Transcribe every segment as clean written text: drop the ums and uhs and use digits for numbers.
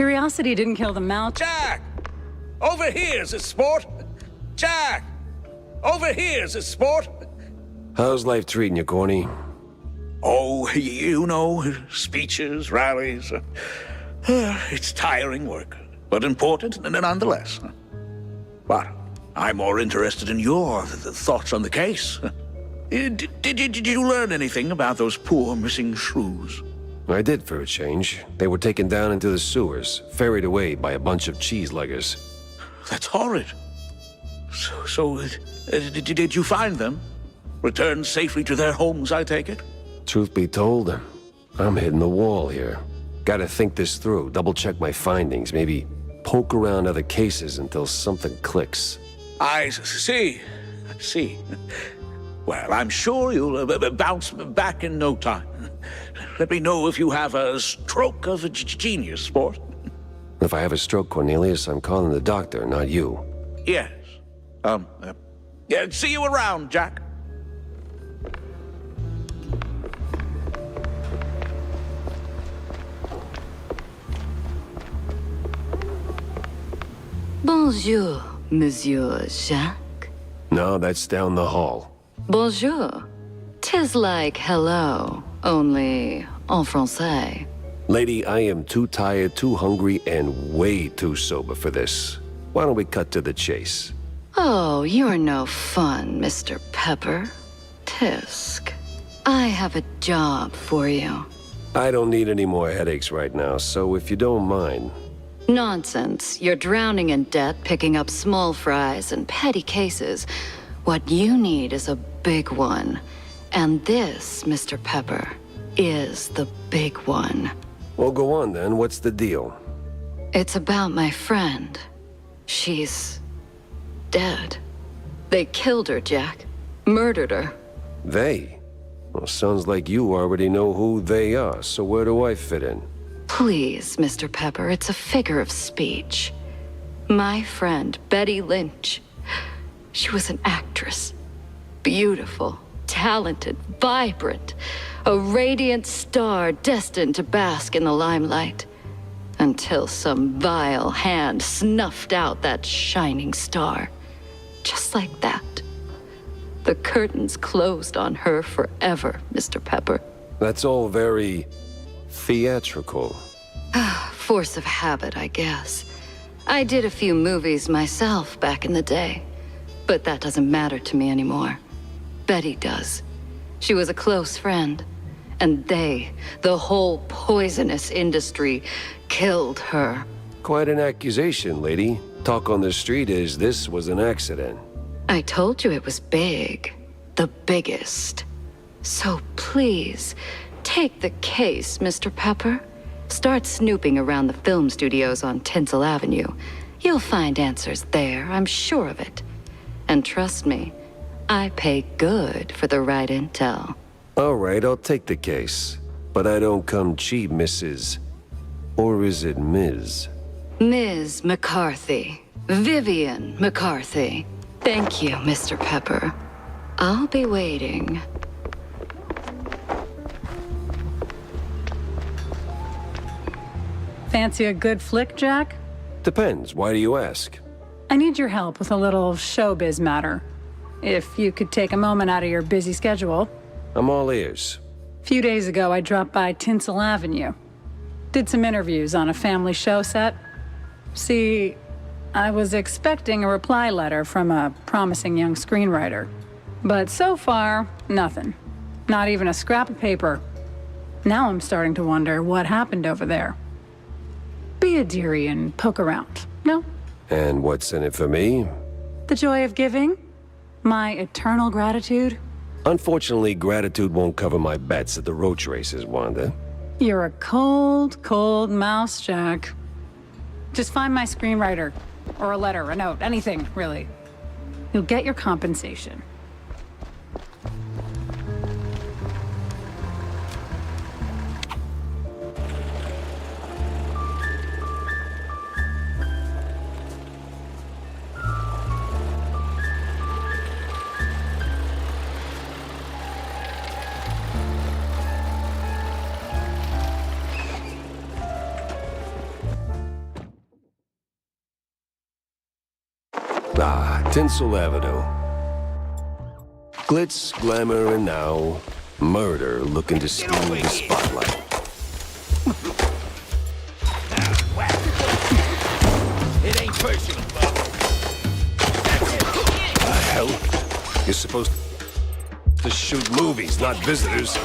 Curiosity didn't kill the mouse. Jack! Over here's a sport! Jack! Over here's a sport! How's life treating you, Corny? Oh, you know, speeches, rallies. It's tiring work, but important nonetheless. But I'm more interested in your thoughts on the case. Did you learn anything about those poor missing shrews? I did for a change. They were taken down into the sewers, ferried away by a bunch of CheeseLeggers. That's horrid. So, did you find them? Returned safely to their homes, I take it? Truth be told, I'm hitting the wall here. Gotta think this through, double-check my findings, maybe poke around other cases until something clicks. I see. Well, I'm sure you'll bounce back in no time. Let me know if you have a stroke of genius, sport. If I have a stroke, Cornelius, I'm calling the doctor, not you. Yes. Yeah, see you around, Jack. Bonjour, Monsieur Jacques. No, that's down the hall. Bonjour. 'Tis like hello, only en français. Lady, I am too tired, too hungry, and way too sober for this. Why don't we cut to the chase? Oh, you're no fun, Mr. Pepper. Tisk. I have a job for you. I don't need any more headaches right now, so if you don't mind. Nonsense. You're drowning in debt, picking up small fries and petty cases. What you need is a big one. And this, Mr. Pepper, is the big one. Well, go on then. What's the deal? It's about my friend. She's dead. They killed her, Jack. Murdered her. They? Well, sounds like you already know who they are, so where do I fit in? Please, Mr. Pepper, it's a figure of speech. My friend, Betty Lynch. She was an actress. Beautiful, talented, vibrant. A radiant star destined to bask in the limelight. Until some vile hand snuffed out that shining star. Just like that. The curtains closed on her forever, Mr. Pepper. That's all very theatrical. Force of habit, I guess. I did a few movies myself back in the day. But that doesn't matter to me anymore. Betty does. She was a close friend. And they, the whole poisonous industry, killed her. Quite an accusation, lady. Talk on the street is this was an accident. I told you it was big. The biggest. So please, take the case, Mr. Pepper. Start snooping around the film studios on Tinsel Avenue. You'll find answers there, I'm sure of it. And trust me, I pay good for the right intel. All right, I'll take the case. But I don't come cheap, Mrs. Or is it Ms.? Ms. McCarthy. Vivian McCarthy. Thank you, Mr. Pepper. I'll be waiting. Fancy a good flick, Jack? Depends. Why do you ask? I need your help with a little showbiz matter. If you could take a moment out of your busy schedule. I'm all ears. A few days ago, I dropped by Tinsel Avenue. Did some interviews on a family show set. See, I was expecting a reply letter from a promising young screenwriter. But so far, nothing. Not even a scrap of paper. Now I'm starting to wonder what happened over there. Be a dearie and poke around, no? And what's in it for me? The joy of giving? My eternal gratitude? Unfortunately, gratitude won't cover my bets at the roach races, Wanda. You're a cold, cold mouse, Jack. Just find my screenwriter. Or a letter, a note, anything, really. You'll get your compensation. Tinsel Avenue. Glitz, glamour, and now murder looking to steal the spotlight. It ain't personal. The hell? You're supposed to shoot movies, not visitors.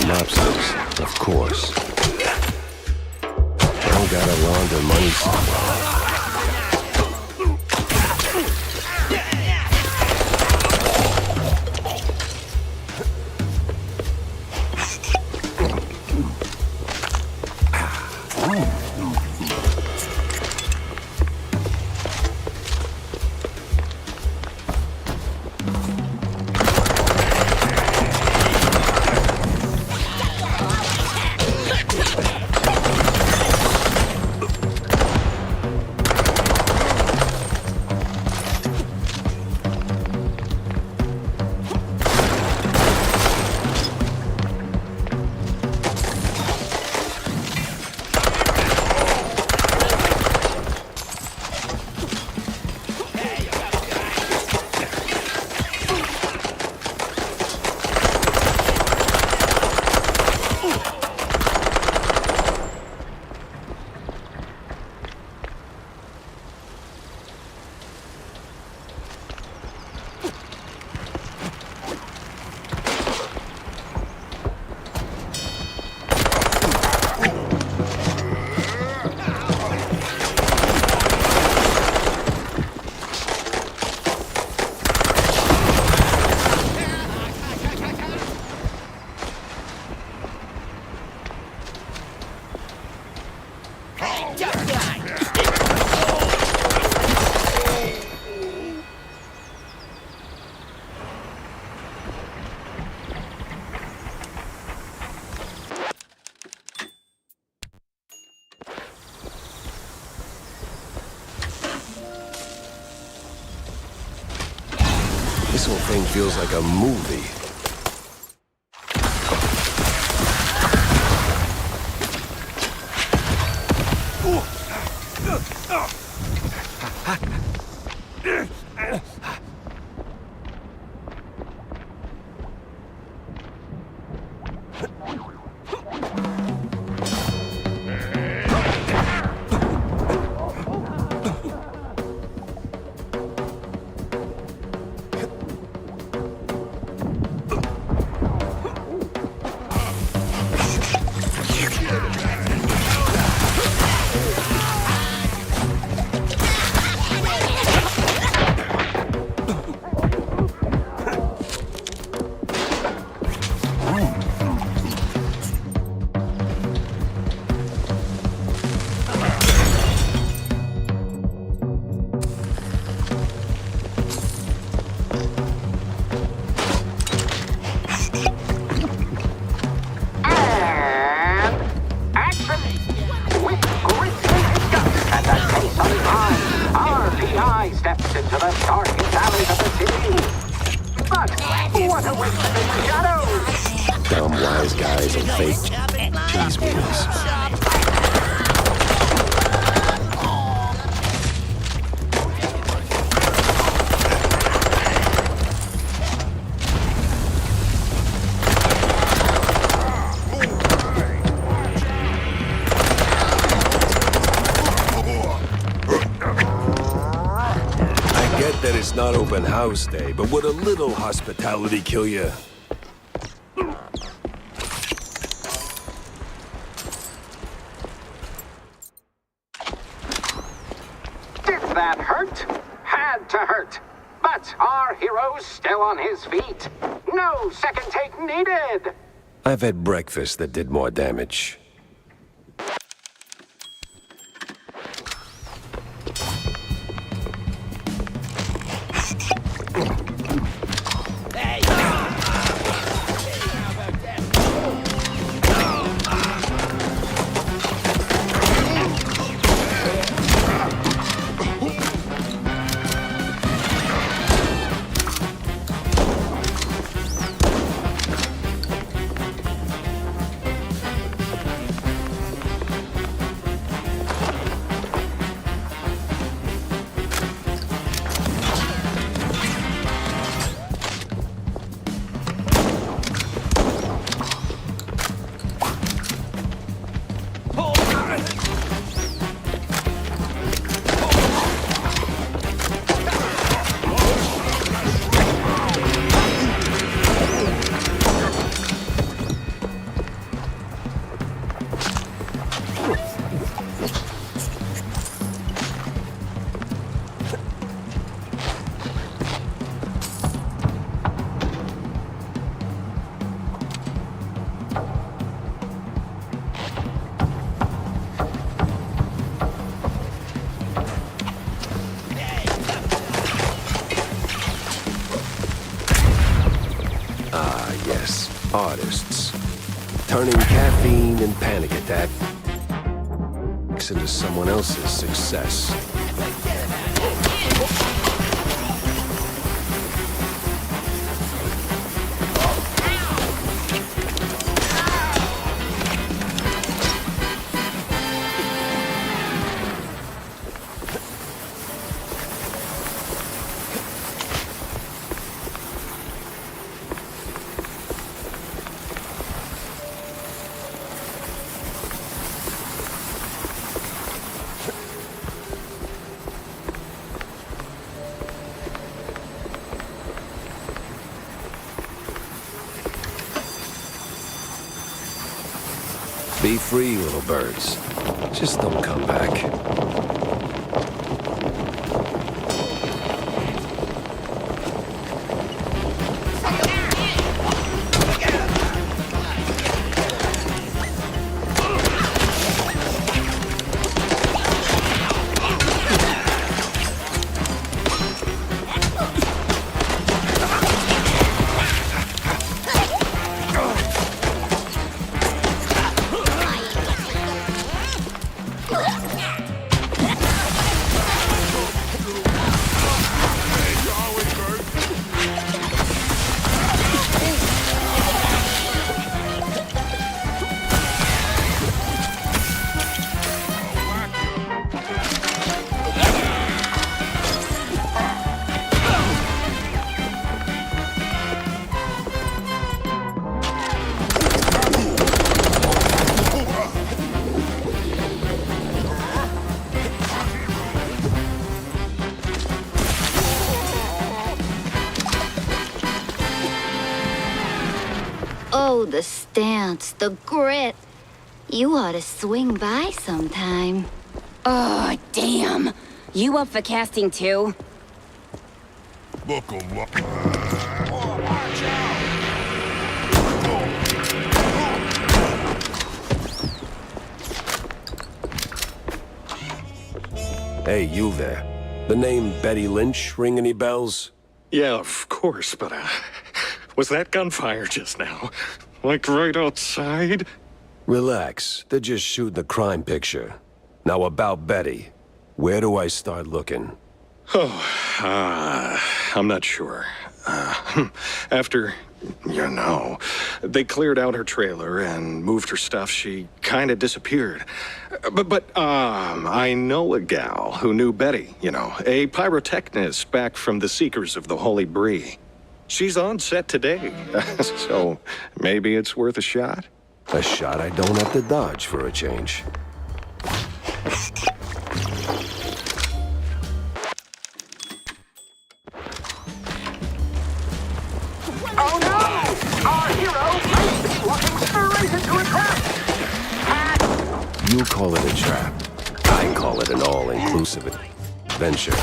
Lobsters, of course. I gotta launder money somewhere. This whole thing feels like a movie. Dumb wise guys and fake cheese wheels. not open house day, but would a little hospitality kill you? Did that hurt? Had to hurt. But our hero's still on his feet. No second take needed. I've had breakfast that did more damage. Hey! How about that? Artists. Turning caffeine and panic attack into someone else's success. Be free, little birds. Just don't come back. Oh, the stance, the grit. You ought to swing by sometime. Oh, damn. You up for casting too? Hey, you there. The name Betty Lynch ring any bells? Yeah, of course, but, was that gunfire just now? Like right outside? Relax. They're just shooting a crime picture. Now about Betty. Where do I start looking? I'm not sure. After, they cleared out her trailer and moved her stuff, she kind of disappeared. But I know a gal who knew Betty, a pyrotechnist back from the Seekers of the Holy Bree. She's on set today, so maybe it's worth a shot. A shot I don't have to dodge for a change. You call it a trap. I call it an all-inclusive adventure.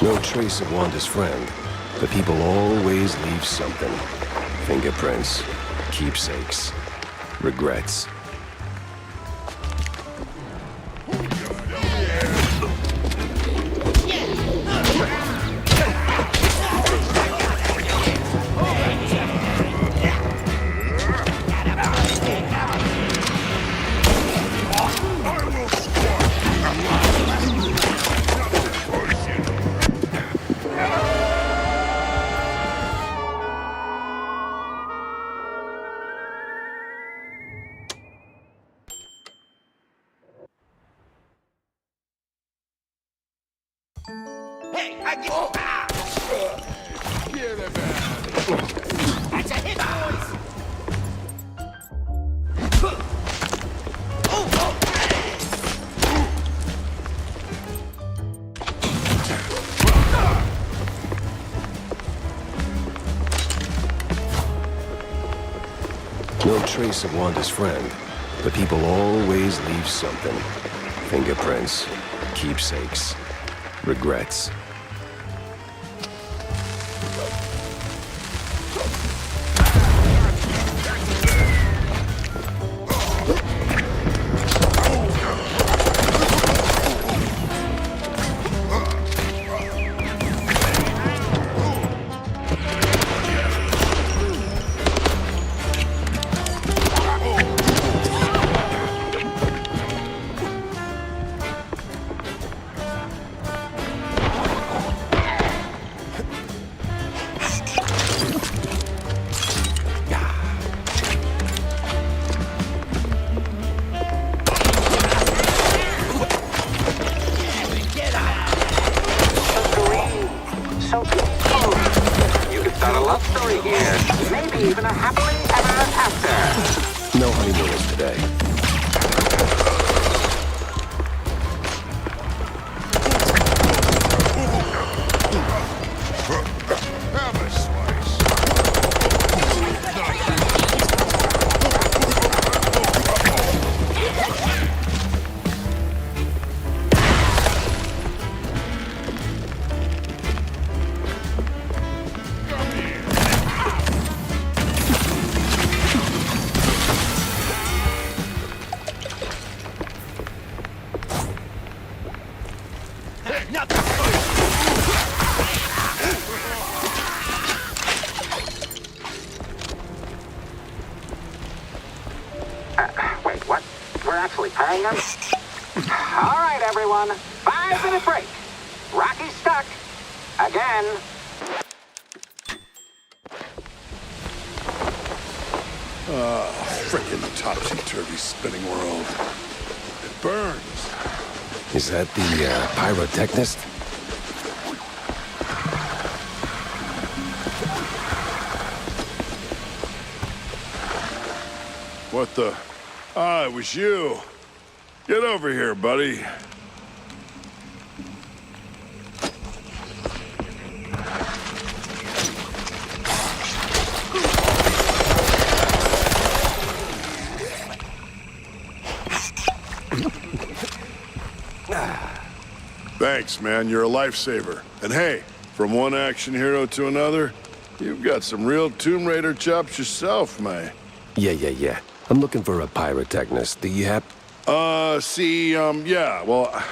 No trace of Wanda's friend, but people always leave something. Fingerprints, keepsakes, regrets. Hey, I get... Ah! Get him out. That's a hit, boys! No trace of Wanda's friend, but people always leave something. Fingerprints, keepsakes, regrets. Even a happily ever after. No honeymooners today. Have a slice. Wait, what? We're actually paying them? All right, everyone. 5-minute break. Rocky's stuck. Again. Frickin' topsy-turvy spinning world. It burns. Is that the Pyrotechnist? What the? Ah, it was you. Get over here, buddy. Thanks, man. You're a lifesaver. And hey, from one action hero to another, you've got some real Tomb Raider chops yourself, man. Yeah. I'm looking for a Pyrotechnist. Do you have... yeah, well,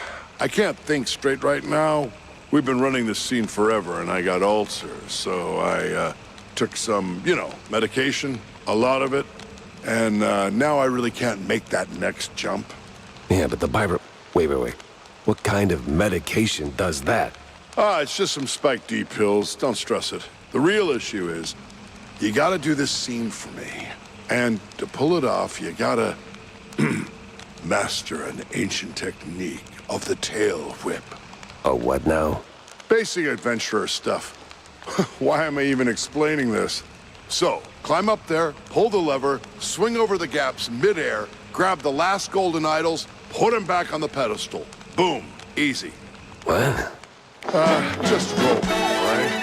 I can't think straight right now. We've been running this scene forever, and I got ulcers, so I, took some, medication, a lot of it, and, now I really can't make that next jump. Yeah, but the Pyro... Wait. What kind of medication does that? It's just some Spike D pills. Don't stress it. The real issue is, you gotta do this scene for me. And to pull it off, you gotta master an ancient technique of the tail whip. Oh, what now? Basic adventurer stuff. Why am I even explaining this? So, climb up there, pull the lever, swing over the gaps midair, grab the last golden idols, put them back on the pedestal. Boom. Easy. What? Just roll, right?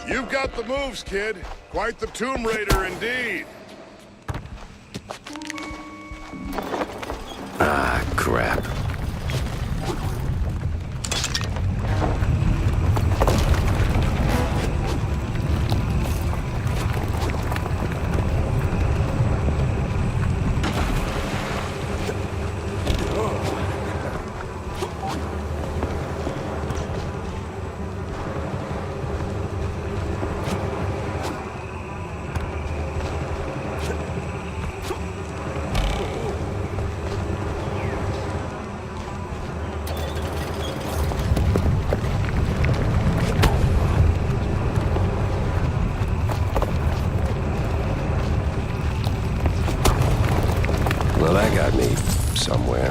You've got the moves, kid. Quite the Tomb Raider indeed. Ah, crap. Well, that got me somewhere.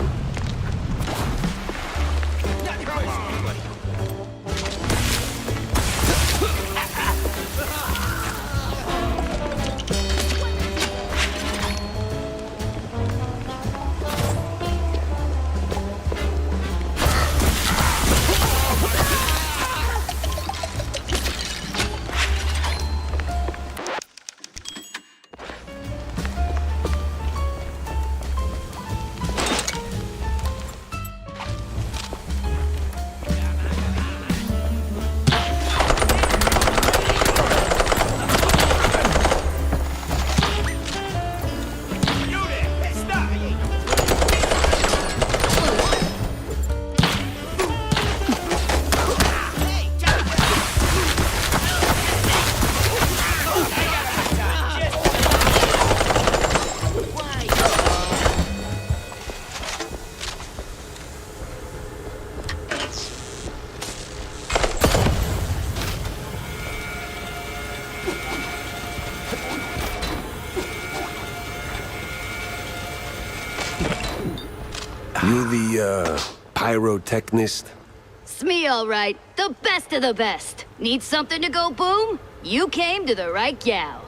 You the, Pyrotechnist? It's me, all right. The best of the best. Need something to go boom? You came to the right gal.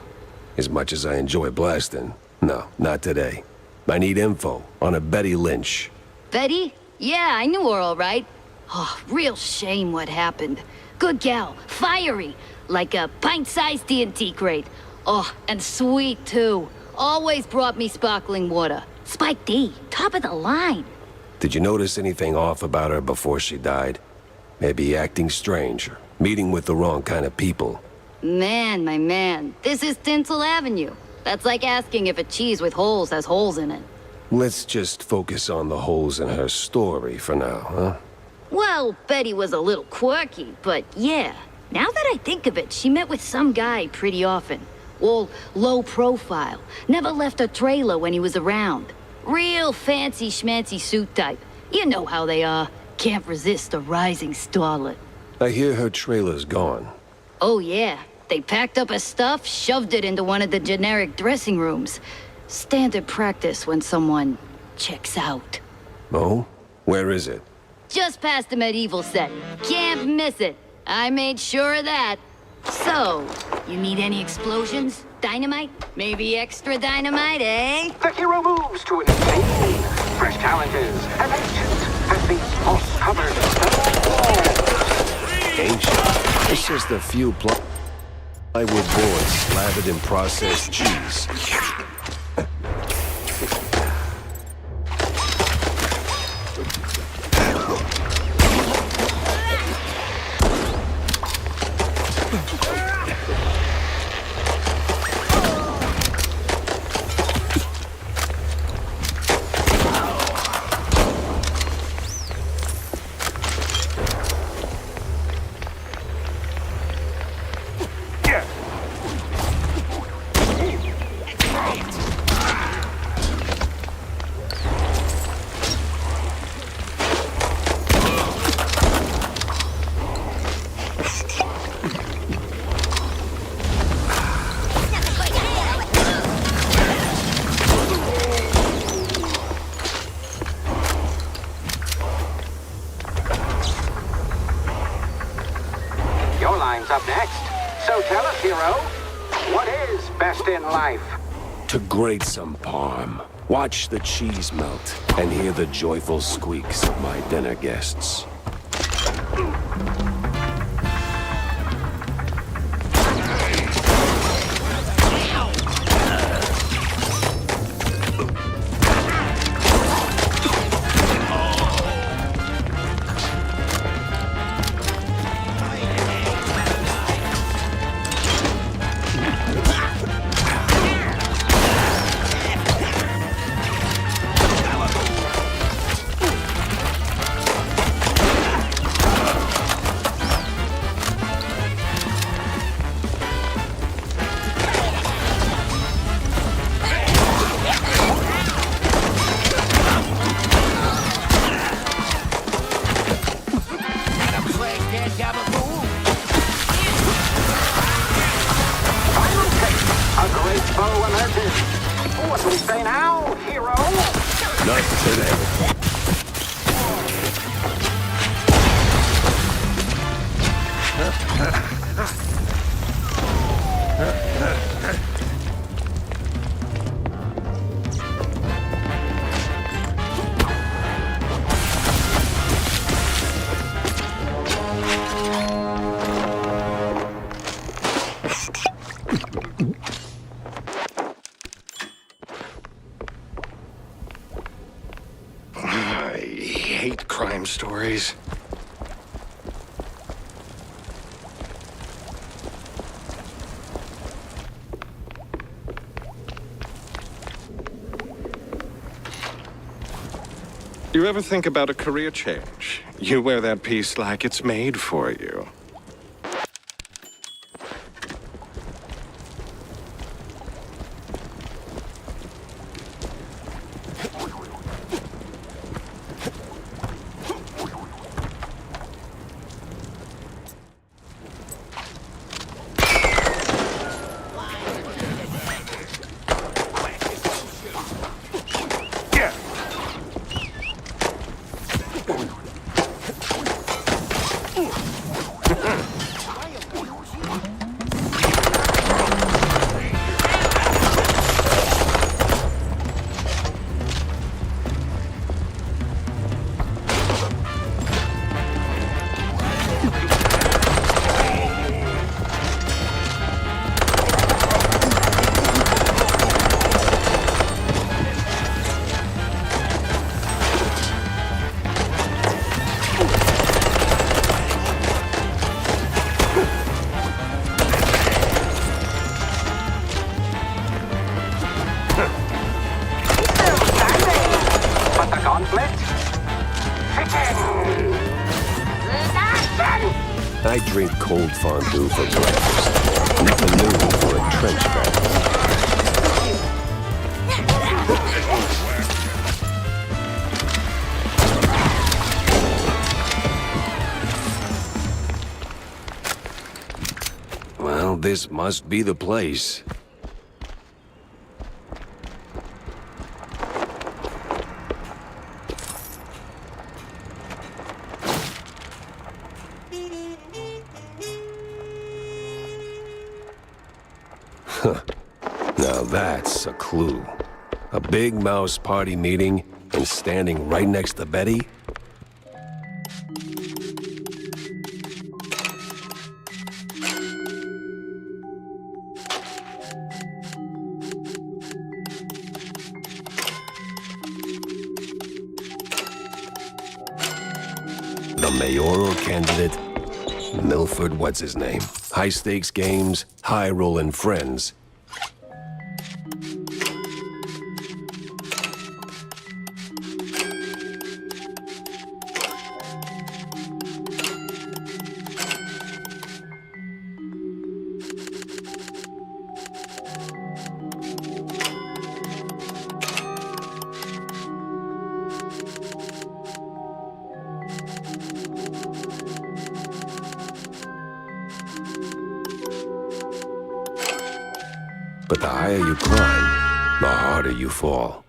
As much as I enjoy blasting, no, not today. I need info on a Betty Lynch. Betty? Yeah, I knew her all right. Oh, real shame what happened. Good gal, fiery, like a pint-sized TNT crate. Oh, and sweet, too. Always brought me sparkling water. Spike D, top of the line. Did you notice anything off about her before she died? Maybe acting strange, or meeting with the wrong kind of people. Man, my man, this is Tinsel Avenue. That's like asking if a cheese with holes has holes in it. Let's just focus on the holes in her story for now, huh? Well, Betty was a little quirky, but yeah. Now that I think of it, she met with some guy pretty often. All low profile. Never left her trailer when he was around. Real fancy schmancy suit type. You know how they are. Can't resist a rising starlet. I hear her trailer's gone. Oh yeah. They packed up her stuff, shoved it into one of the generic dressing rooms. Standard practice when someone checks out. Oh? Where is it? Just past the medieval set. Can't miss it. I made sure of that. So, you need any explosions? Dynamite? Maybe extra dynamite, eh? The hero moves to invade. Fresh challenges. An ancient as these moss-covered stone walls. Ancient? It's just a few plywood boards slathered in processed cheese. to grate some parm, watch the cheese melt, and hear the joyful squeaks of my dinner guests. What do we say now, hero? Not today. Crime stories. You ever think about a career change? You wear that piece like it's made for you. I drink cold fondue for breakfast. Nothing new for a trench battle. Well, this must be the place. Now that's a clue. A big mouse party meeting and standing right next to Betty? The mayoral candidate? Milford, what's his name? High-stakes games, high-rollin' friends. But the higher you climb, the harder you fall.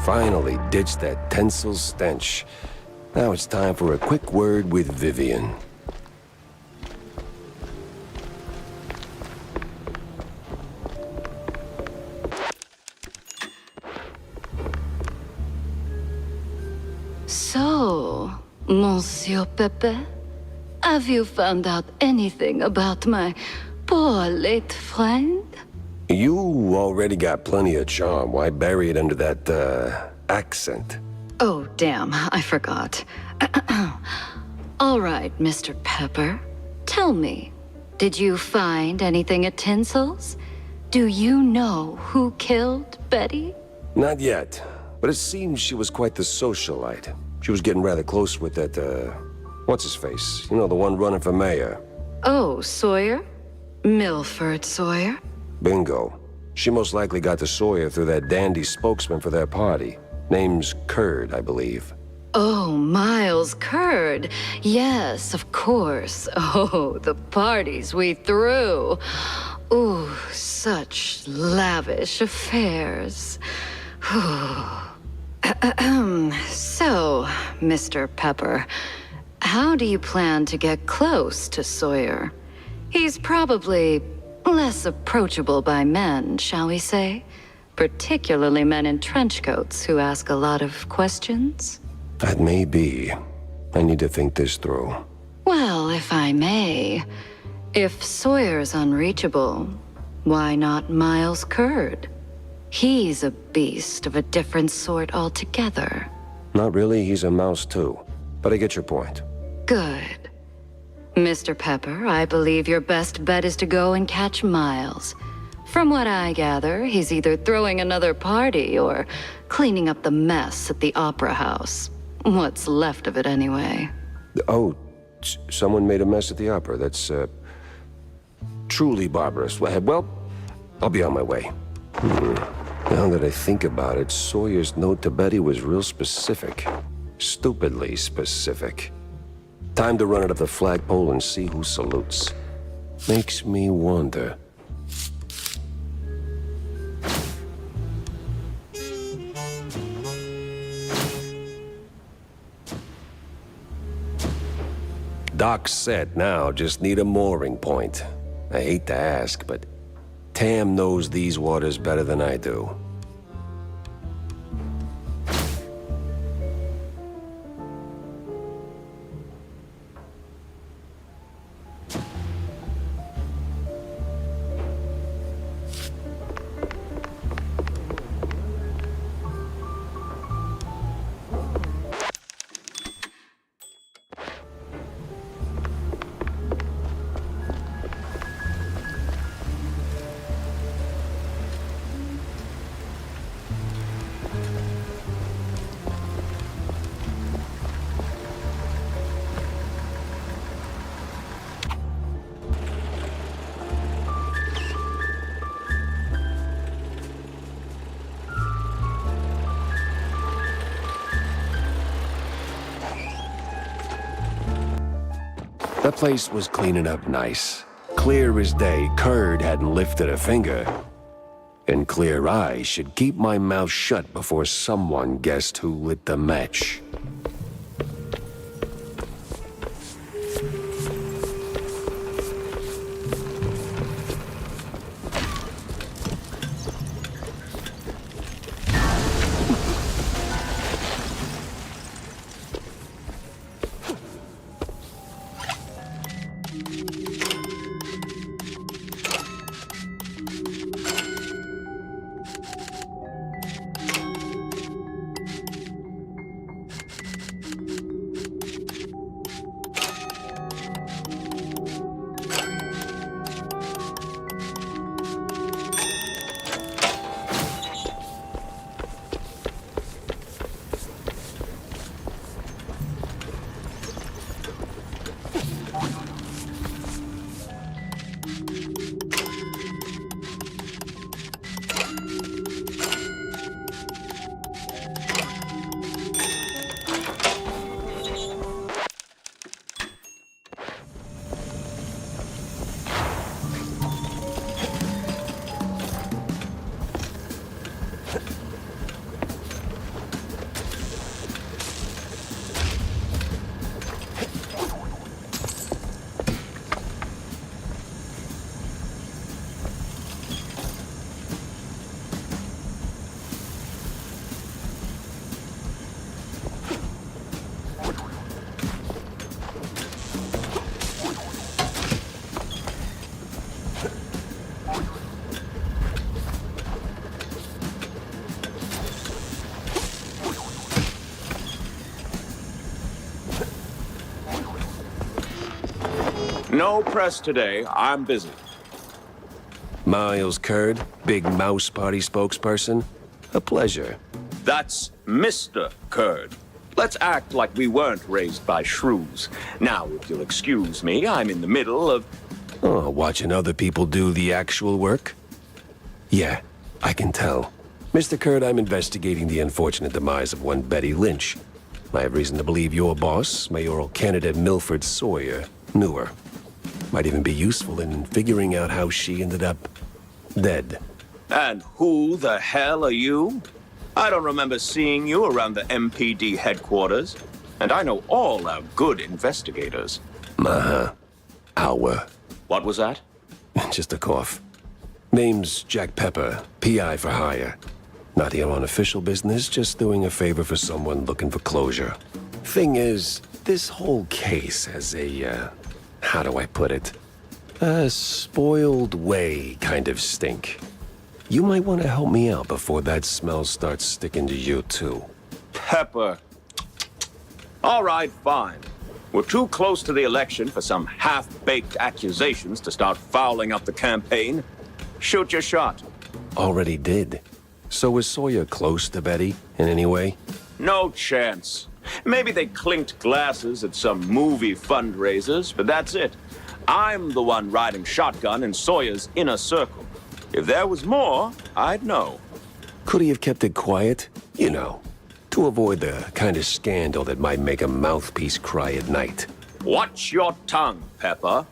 Finally ditched that tinsel stench. Now it's time for a quick word with Vivian. So, Monsieur Pepe, have you found out anything about my poor late friend? You already got plenty of charm. Why bury it under that, accent? Oh, damn, I forgot. All right, Mr. Pepper. Tell me, did you find anything at Tinsel's? Do you know who killed Betty? Not yet, but it seems she was quite the socialite. She was getting rather close with that, what's-his-face? You know, the one running for mayor. Oh, Sawyer? Milford Sawyer? Bingo. She most likely got to Sawyer through that dandy spokesman for their party. Name's Curd, I believe. Oh, Miles Curd. Yes, of course. Oh, the parties we threw. Ooh, such lavish affairs. So, Mr. Pepper, how do you plan to get close to Sawyer? He's probably less approachable by men, shall we say? Particularly men in trench coats who ask a lot of questions? That may be. I need to think this through. Well, if I may, if Sawyer's unreachable, why not Miles Curd? He's a beast of a different sort altogether. Not really, he's a mouse too. But I get your point. Good. Mr. Pepper, I believe your best bet is to go and catch Miles. From what I gather, he's either throwing another party or cleaning up the mess at the Opera House. What's left of it, anyway. Oh, someone made a mess at the opera. That's, truly barbarous. Well, I'll be on my way. Now that I think about it, Sawyer's note to Betty was real specific. Stupidly specific. Time to run it up the flagpole and see who salutes. Makes me wonder. Dock's set now, just need a mooring point. I hate to ask, but Tam knows these waters better than I do. That place was cleaning up nice. Clear as day, Curd hadn't lifted a finger. And clear eyes should keep my mouth shut before someone guessed who lit the match. No press today. I'm busy. Miles Curd, big mouse party spokesperson. A pleasure. That's Mr. Curd. Let's act like we weren't raised by shrews. Now, if you'll excuse me, I'm in the middle of... Oh, watching other people do the actual work? Yeah, I can tell. Mr. Curd, I'm investigating the unfortunate demise of one Betty Lynch. I have reason to believe your boss, mayoral candidate Milford Sawyer, knew her. Might even be useful in figuring out how she ended up dead. And who the hell are you? I don't remember seeing you around the MPD headquarters. And I know all our good investigators. Our. What was that? Just a cough. Name's Jack Pepper, PI for hire. Not here on official business, just doing a favor for someone looking for closure. Thing is, this whole case has a, how do I put it? A spoiled way kind of stink. You might want to help me out before that smell starts sticking to you, too. Pepper. All right, fine. We're too close to the election for some half-baked accusations to start fouling up the campaign. Shoot your shot. Already did. So was Sawyer close to Betty in any way? No chance. Maybe they clinked glasses at some movie fundraisers, but that's it. I'm the one riding shotgun in Sawyer's inner circle. If there was more, I'd know. Could he have kept it quiet? You know, to avoid the kind of scandal that might make a mouthpiece cry at night. Watch your tongue, Pepper.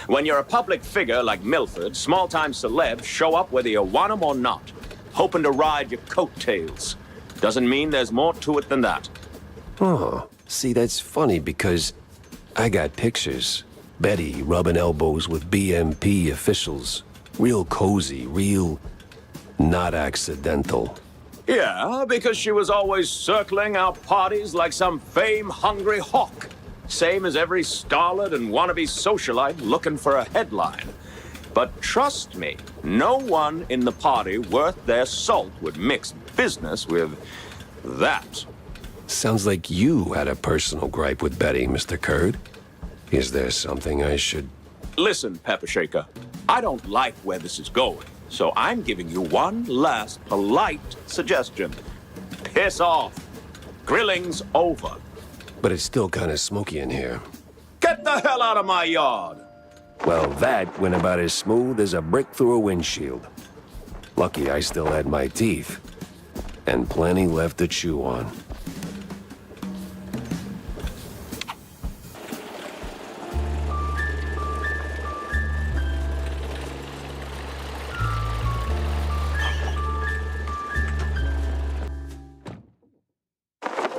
When you're a public figure like Milford, small-time celebs show up whether you want them or not, hoping to ride your coattails. Doesn't mean there's more to it than that. Oh, see, that's funny because I got pictures. Betty rubbing elbows with BMP officials. Real cozy, real not accidental. Yeah, because she was always circling our parties like some fame-hungry hawk. Same as every starlet and wannabe socialite looking for a headline. But trust me, no one in the party worth their salt would mix business with that. Sounds like you had a personal gripe with Betty, Mr. Curd. Is there something I should... Listen, Pepper Shaker, I don't like where this is going, so I'm giving you one last polite suggestion. Piss off. Grilling's over. But it's still kind of smoky in here. Get the hell out of my yard! Well, that went about as smooth as a brick through a windshield. Lucky I still had my teeth. And plenty left to chew on.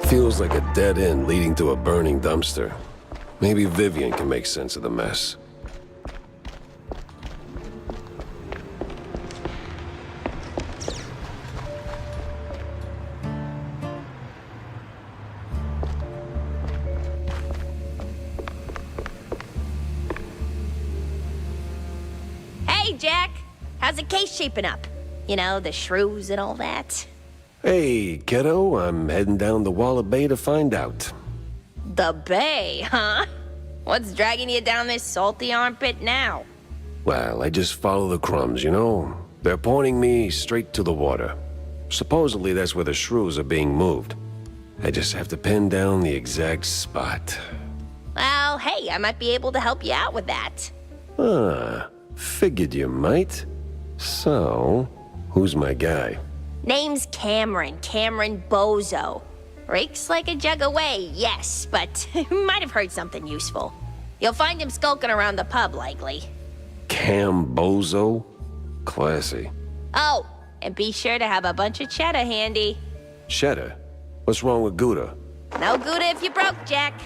Feels like a dead end leading to a burning dumpster. Maybe Vivian can make sense of the mess. Hey, Jack! How's the case shaping up? You know, the shrews and all that. Hey, kiddo, I'm heading down the Wall of Bay to find out. The Bay, huh? What's dragging you down this salty armpit now? Well, I just follow the crumbs, you know? They're pointing me straight to the water. Supposedly that's where the shrews are being moved. I just have to pin down the exact spot. Well, hey, I might be able to help you out with that. Ah, figured you might. So, who's my guy? Name's Cameron Bozo. Rakes like a jug away, yes, but might have heard something useful. You'll find him skulking around the pub, likely. Cambozo? Classy. Oh, and be sure to have a bunch of cheddar handy. Cheddar? What's wrong with Gouda? No Gouda if you broke, Jack.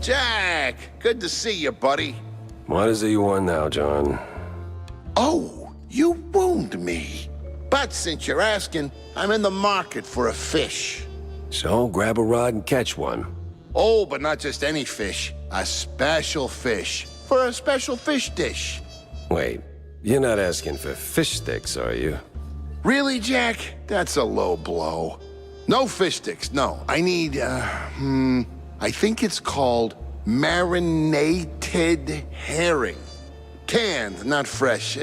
Jack, good to see you, buddy. What is it you want now, John? Oh, you wound me. But since you're asking, I'm in the market for a fish. So, grab a rod and catch one. Oh, but not just any fish. A special fish. For a special fish dish. Wait, you're not asking for fish sticks, are you? Really, Jack? That's a low blow. No fish sticks, no. I need, I think it's called marinated herring. Canned, not fresh.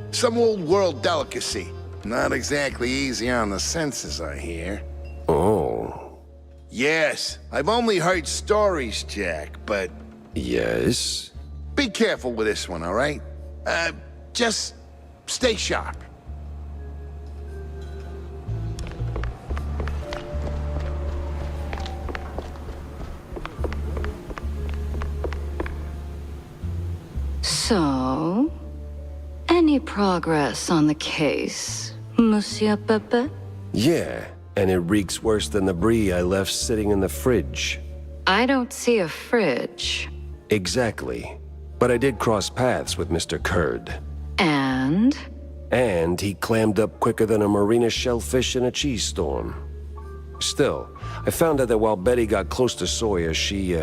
Some old world delicacy. Not exactly easy on the senses, I hear. Oh. Yes, I've only heard stories, Jack, but... Yes? Be careful with this one, all right? Just stay sharp. So, any progress on the case, Monsieur Pepe? Yeah, and it reeks worse than the brie I left sitting in the fridge. I don't see a fridge. Exactly. But I did cross paths with Mr. Curd. And? And he clammed up quicker than a marina shellfish in a cheese storm. Still, I found out that while Betty got close to Sawyer, she,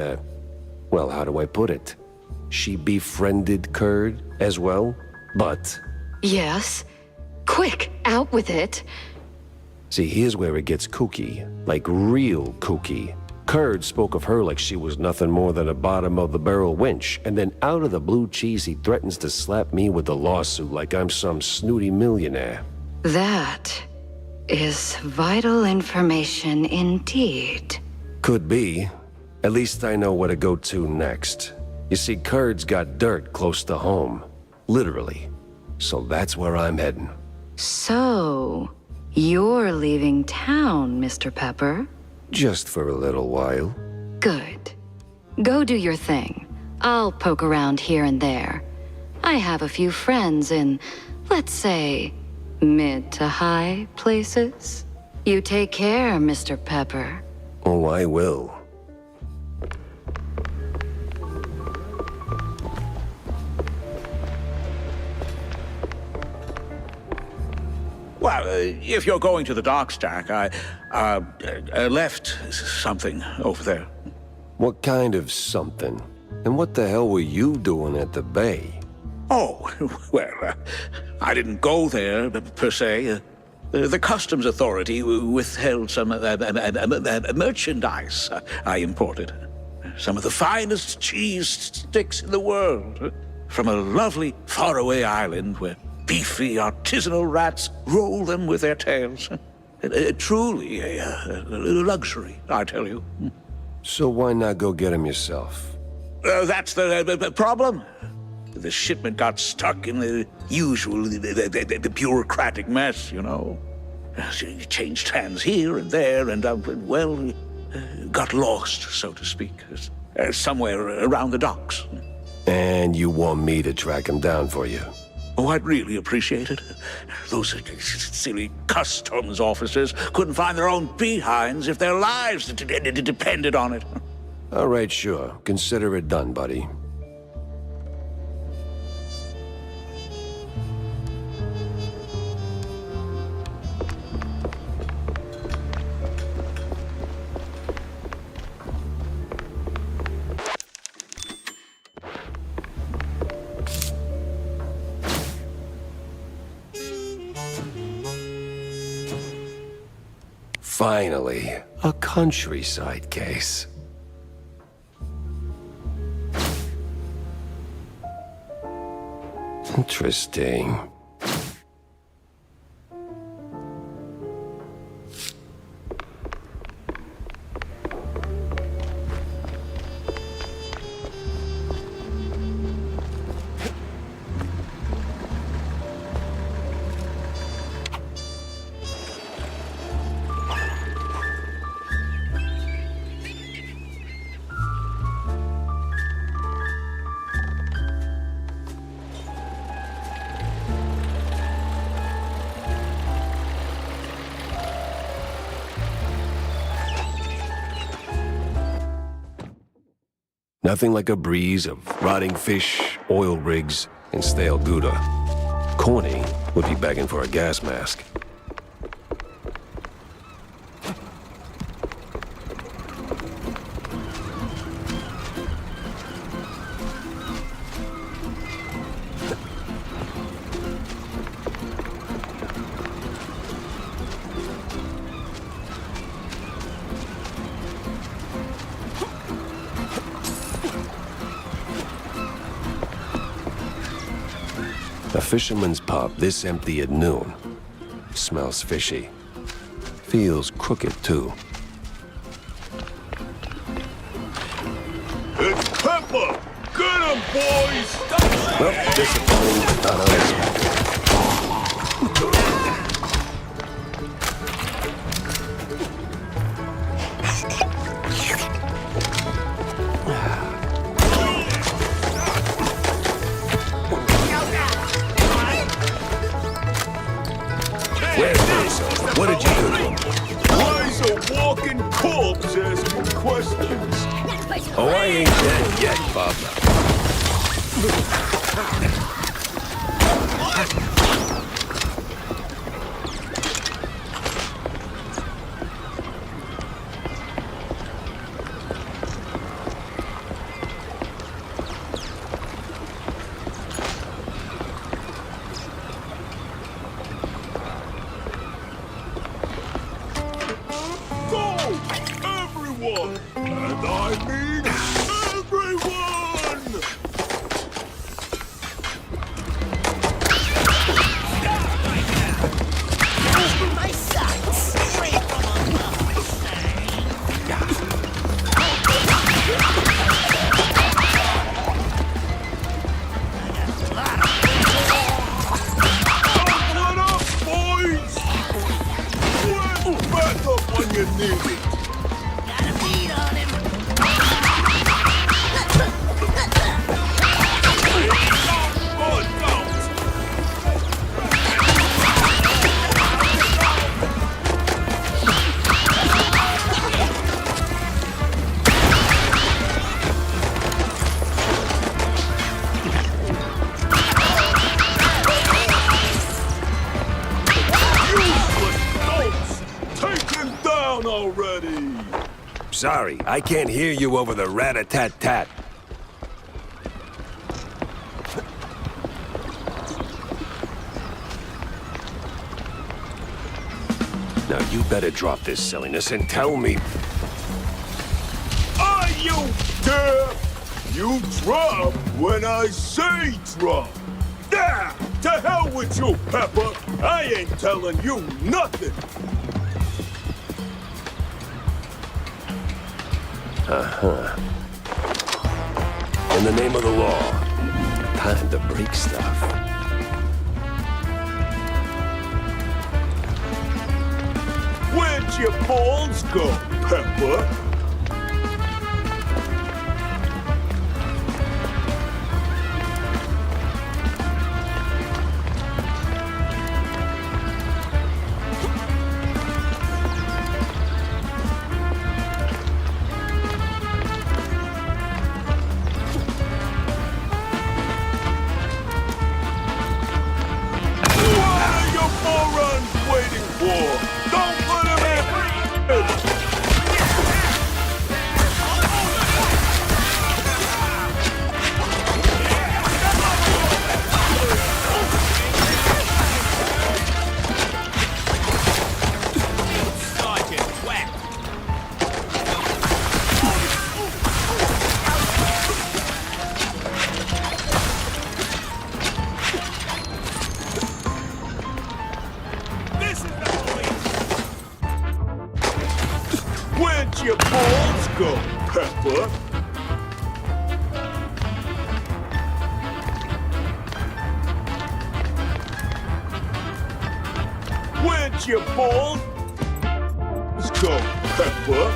well, how do I put it? She befriended Curd as well, but... Yes. Quick, out with it. See, here's where it gets kooky. Like real kooky. Curd spoke of her like she was nothing more than a bottom-of-the-barrel wench, and then out of the blue cheese he threatens to slap me with a lawsuit like I'm some snooty millionaire. That is vital information indeed. Could be. At least I know where to go to next. You see, Curd's got dirt close to home. Literally. So that's where I'm heading. So, you're leaving town, Mr. Pepper? Just for a little while. Good. Go do your thing. I'll poke around here and there. I have a few friends in, let's say, mid to high places. You take care, Mr. Pepper. Oh, I will. Well, if you're going to the docks, Jack, I left something over there. What kind of something? And what the hell were you doing at the bay? Oh, well, I didn't go there, per se. The Customs Authority withheld some merchandise I imported. Some of the finest cheese sticks in the world. From a lovely faraway island where beefy artisanal rats roll them with their tails. Truly a luxury, I tell you. So why not go get them yourself? That's the problem. The shipment got stuck in the usual the bureaucratic mess, you know. It changed hands here and there, and, got lost, so to speak, somewhere around the docks. And you want me to track him down for you? Oh, I'd really appreciate it. Those silly customs officers couldn't find their own behinds if their lives depended on it. All right, sure. Consider it done, buddy. Finally, a countryside case. Interesting. Nothing like a breeze of rotting fish, oil rigs, and stale Gouda. Corny would be begging for a gas mask. A fisherman's pub this empty at noon. Smells fishy. Feels crooked, too. It's Pepper! Get him, boys! Well, disappointing, but not unexpected. Where's Bozo? What did you do to him? Why's a walking corpse asking questions? Oh, I ain't dead yet, Bob. Everyone! And I mean everyone! My socks! Straight from above. What up, boys? Where's backup when you need it? Got a beat on him. Already. Sorry, I can't hear you over the rat-a-tat-tat. Now you better drop this silliness and tell me... Are you deaf? You drop when I say drop. Ah, to hell with you, Pepper. I ain't telling you nothing. Uh-huh. In the name of the law, time to break stuff. Where'd your balls go, Pepper? Where'd your balls go, Pepper? Where'd your balls go, Pepper?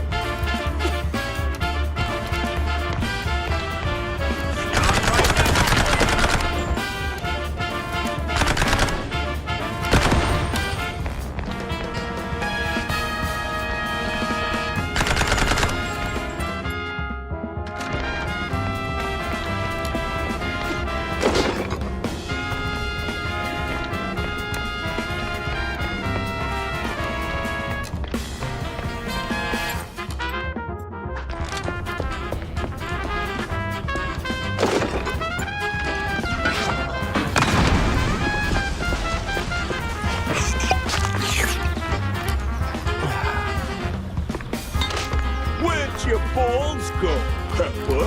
balls go, Pepper?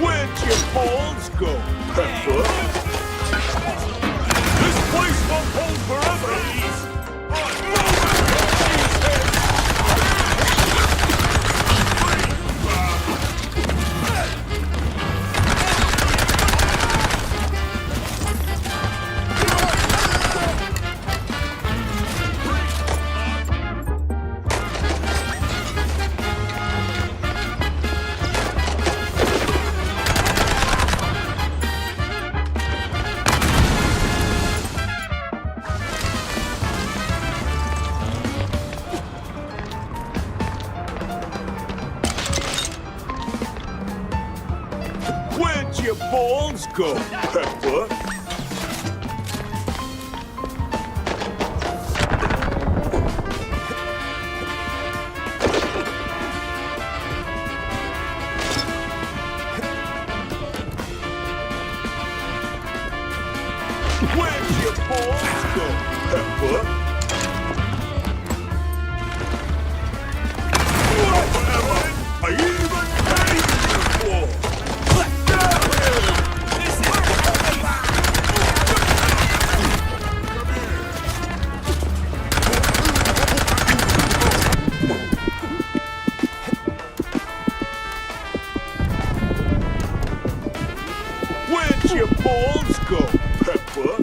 Where'd your balls go, Pepper? This place won't hold forever. Where'd your balls go, Pepper? Where'd your balls go, Pepper? What am I even paying you for? Where'd your balls go, Pepper?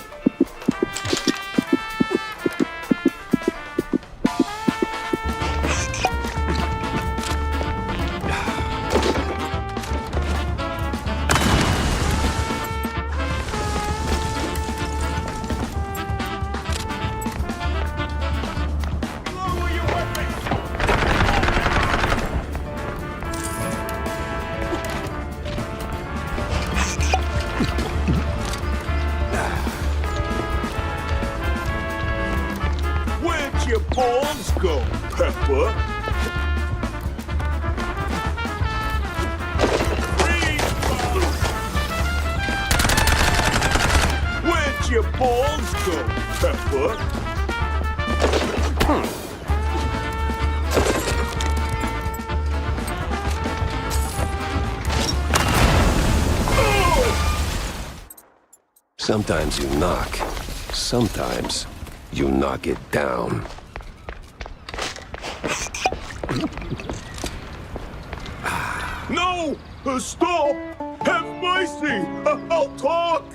Where'd your balls go, Pepper? Where'd your balls go, Pepper? Sometimes you knock. Sometimes you knock it down. No! Stop! Have mercy! I'll talk!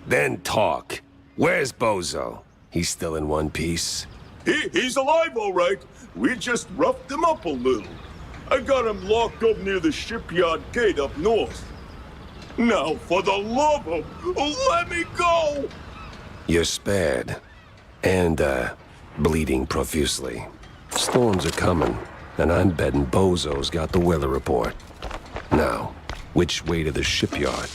Then talk. Where's Bozo? He's still in one piece? He's alive, all right. We just roughed him up a little. I got him locked up near the shipyard gate up north. Now, for the love of... let me go! You're spared. And, bleeding profusely. Storms are coming, and I'm betting Bozo's got the weather report. Now, which way to the shipyard?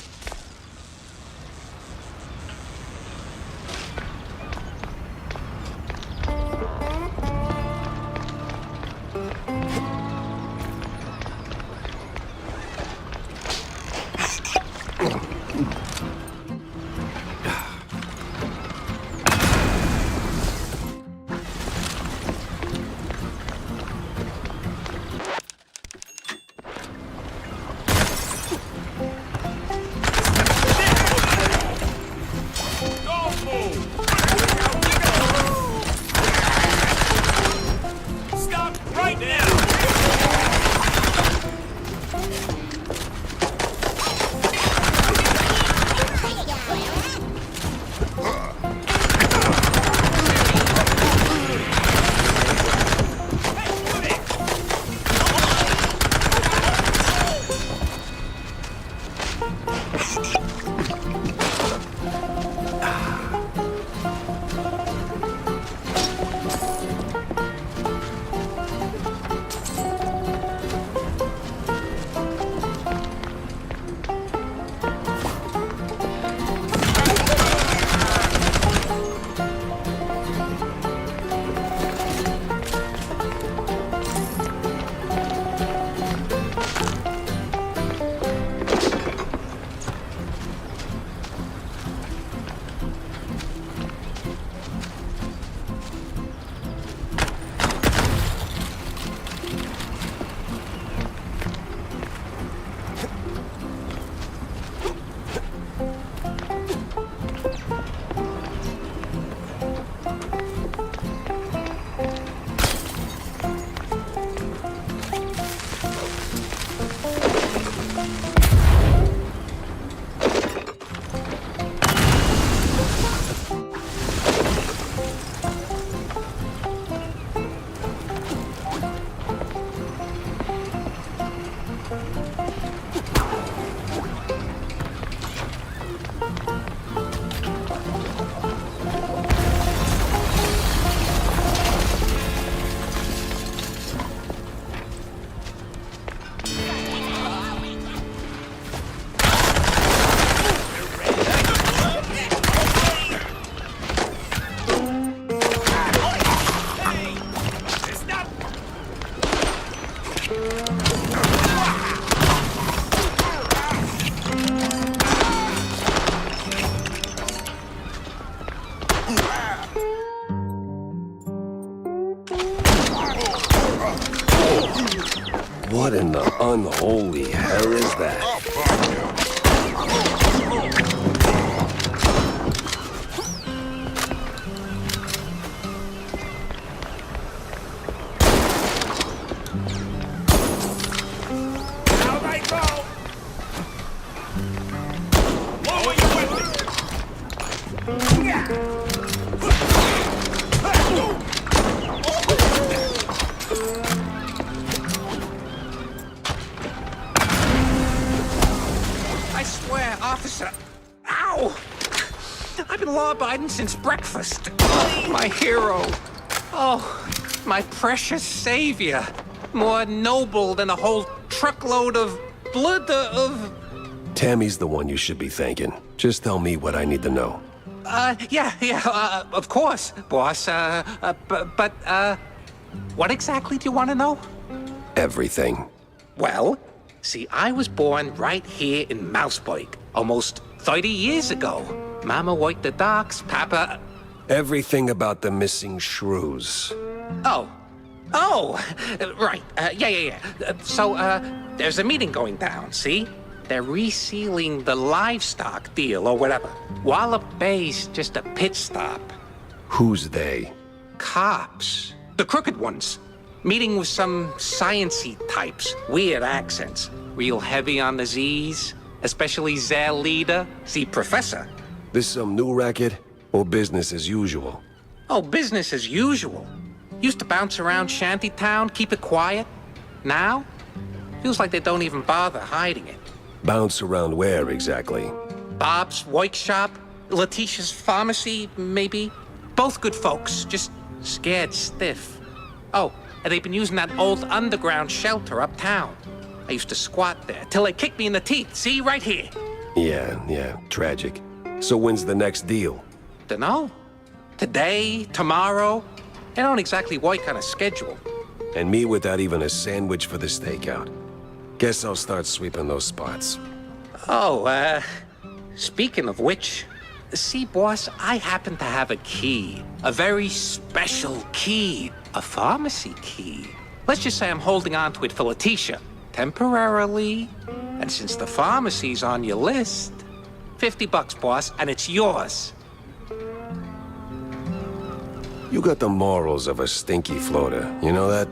What in the unholy hell is that? Since breakfast. My hero. Oh, my precious savior. More noble than a whole truckload of blood of... Tammy's the one you should be thanking. Just tell me what I need to know. Of course, boss. But what exactly do you want to know? Everything. Well, see, I was born right here in Mouseburg, almost 30 years ago. Mama worked the docks, Papa... Everything about the missing shrews. Oh, right. Yeah. So, there's a meeting going down, see? They're resealing the livestock deal or whatever. Wallop Bay's just a pit stop. Who's they? Cops. The crooked ones. Meeting with some science-y types. Weird accents. Real heavy on the Z's. Especially their leader, the professor. This some new racket, or business as usual? Oh, business as usual. Used to bounce around Shantytown, keep it quiet. Now, feels like they don't even bother hiding it. Bounce around where, exactly? Bob's workshop, Letitia's pharmacy, maybe. Both good folks, just scared stiff. Oh, and they've been using that old underground shelter uptown. I used to squat there, till they kicked me in the teeth, see, right here. Yeah, tragic. So when's the next deal? Dunno. Today, tomorrow. They don't exactly work on a schedule. And me without even a sandwich for the stakeout. Guess I'll start sweeping those spots. Oh, speaking of which, see, boss, I happen to have a key. A very special key. A pharmacy key. Let's just say I'm holding on to it for Letitia. Temporarily. And since the pharmacy's on your list, $50, boss, and it's yours. You got the morals of a stinky floater, you know that?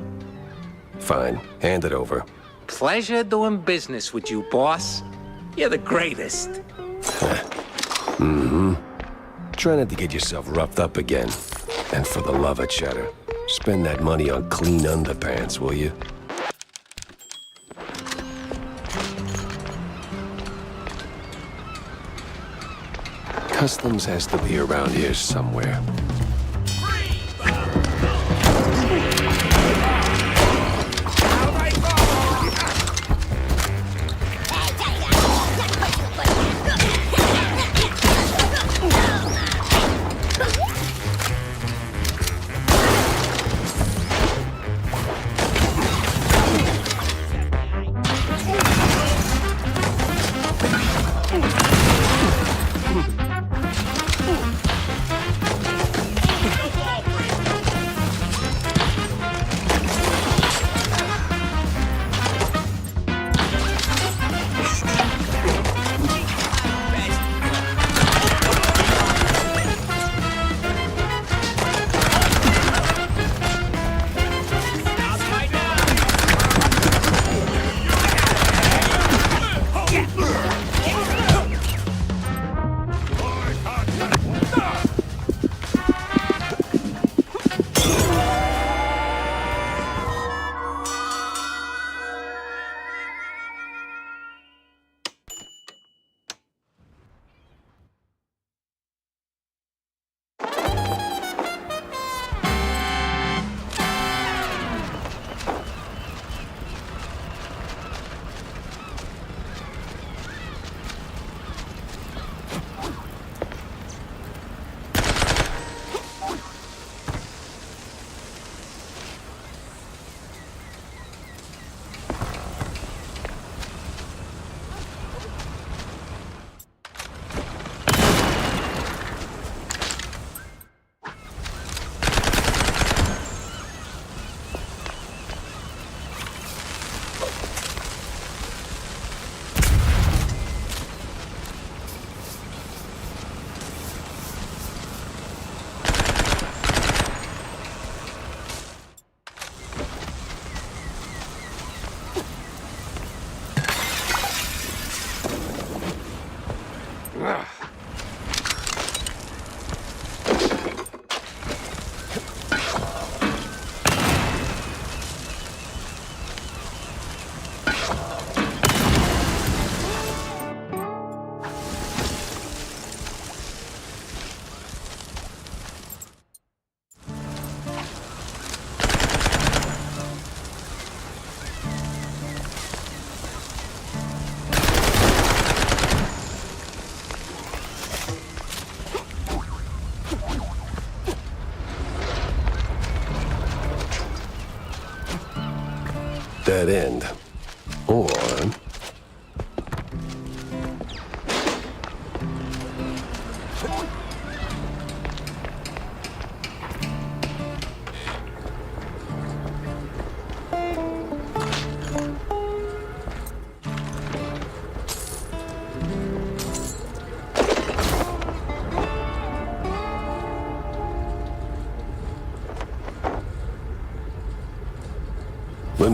Fine, hand it over. Pleasure doing business with you, boss. You're the greatest. Mm-hmm. Try not to get yourself roughed up again. And for the love of cheddar, spend that money on clean underpants, will you? Customs has to be around here somewhere.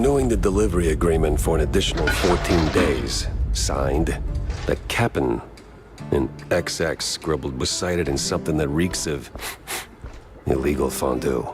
renewing the delivery agreement for an additional 14 days. Signed, the Cap'n. An XX scribbled beside it in something that reeks of illegal fondue.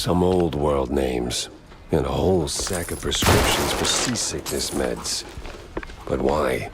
Some old world names, and a whole sack of prescriptions for seasickness meds. But why?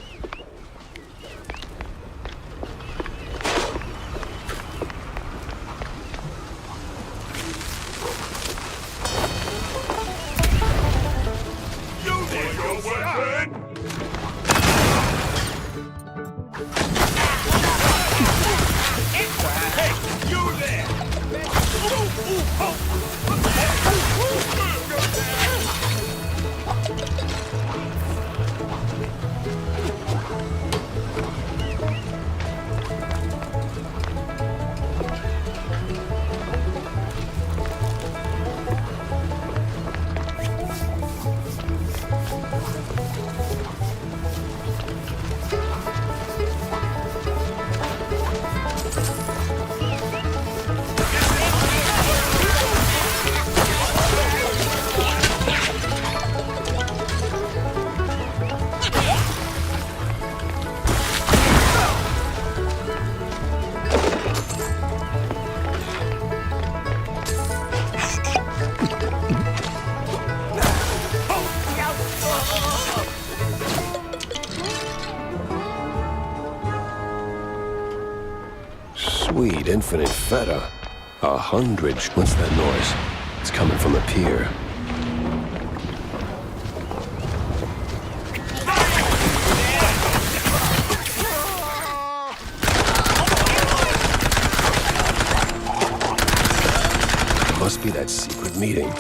Sweet infinite feta. 100. What's that noise? It's coming from the pier. Must be that secret meeting.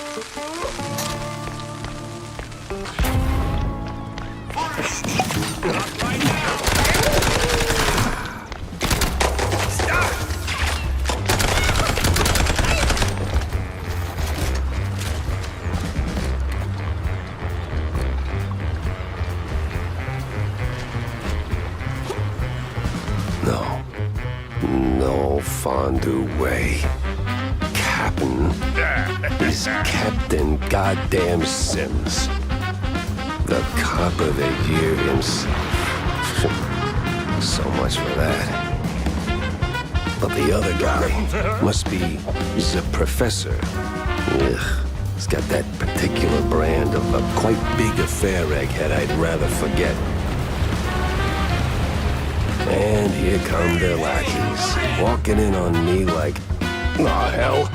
No fondue way. Captain is Captain Goddamn Sims. The cop of the year himself. So much for that. But the other guy must be the professor. Ugh. He's got that particular brand of a quite big affair egghead I'd rather forget. And here come their lackeys, walking in on me like, oh, hell.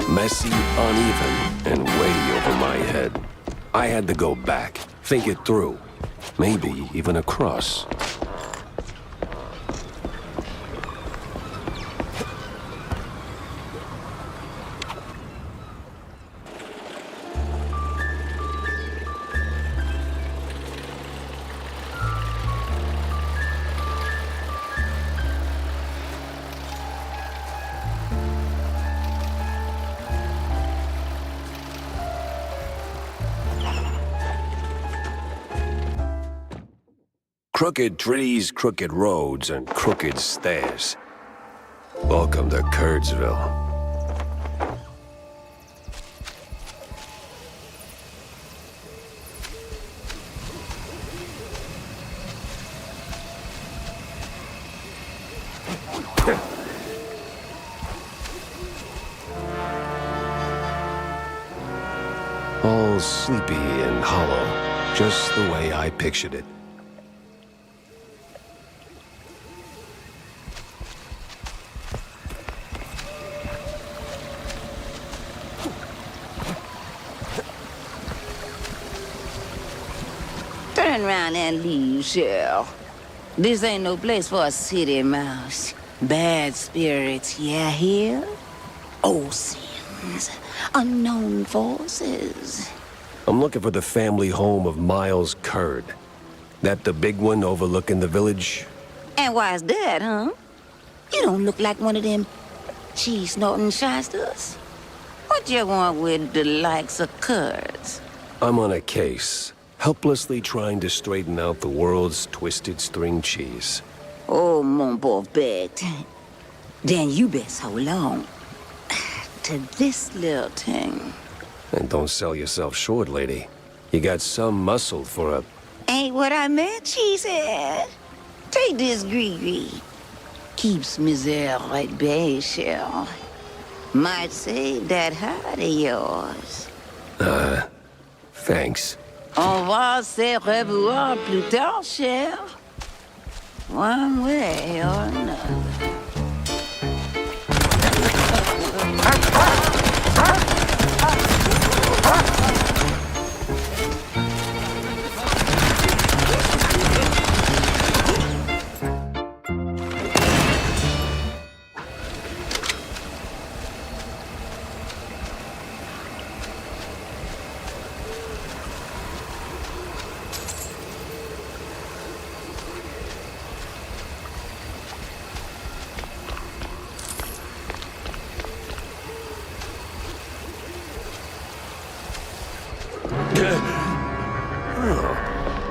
Messy, uneven, and way over my head. I had to go back, think it through. Maybe even across. Crooked trees, crooked roads, and crooked stairs. Welcome to Curdsville. All sleepy and hollow, just the way I pictured it. Turn around and leave, Shrew. This ain't no place for a city mouse. Bad spirits, yeah, here? Old sins, unknown forces. I'm looking for the family home of Miles Curd. That the big one overlooking the village? And why's that, huh? You don't look like one of them cheese-snorting shysters. What you want with the likes of Curds? I'm on a case. Helplessly trying to straighten out the world's twisted string cheese. Oh, mon pauvre bête. Then you best hold on to this little thing. And don't sell yourself short, lady. You got some muscle for a... Ain't what I meant, cheesehead. Take this gree-gree. Keeps misère right bay, Shell. Might save that heart of yours. Thanks. On va se revoir plus tard, cher. One way or another.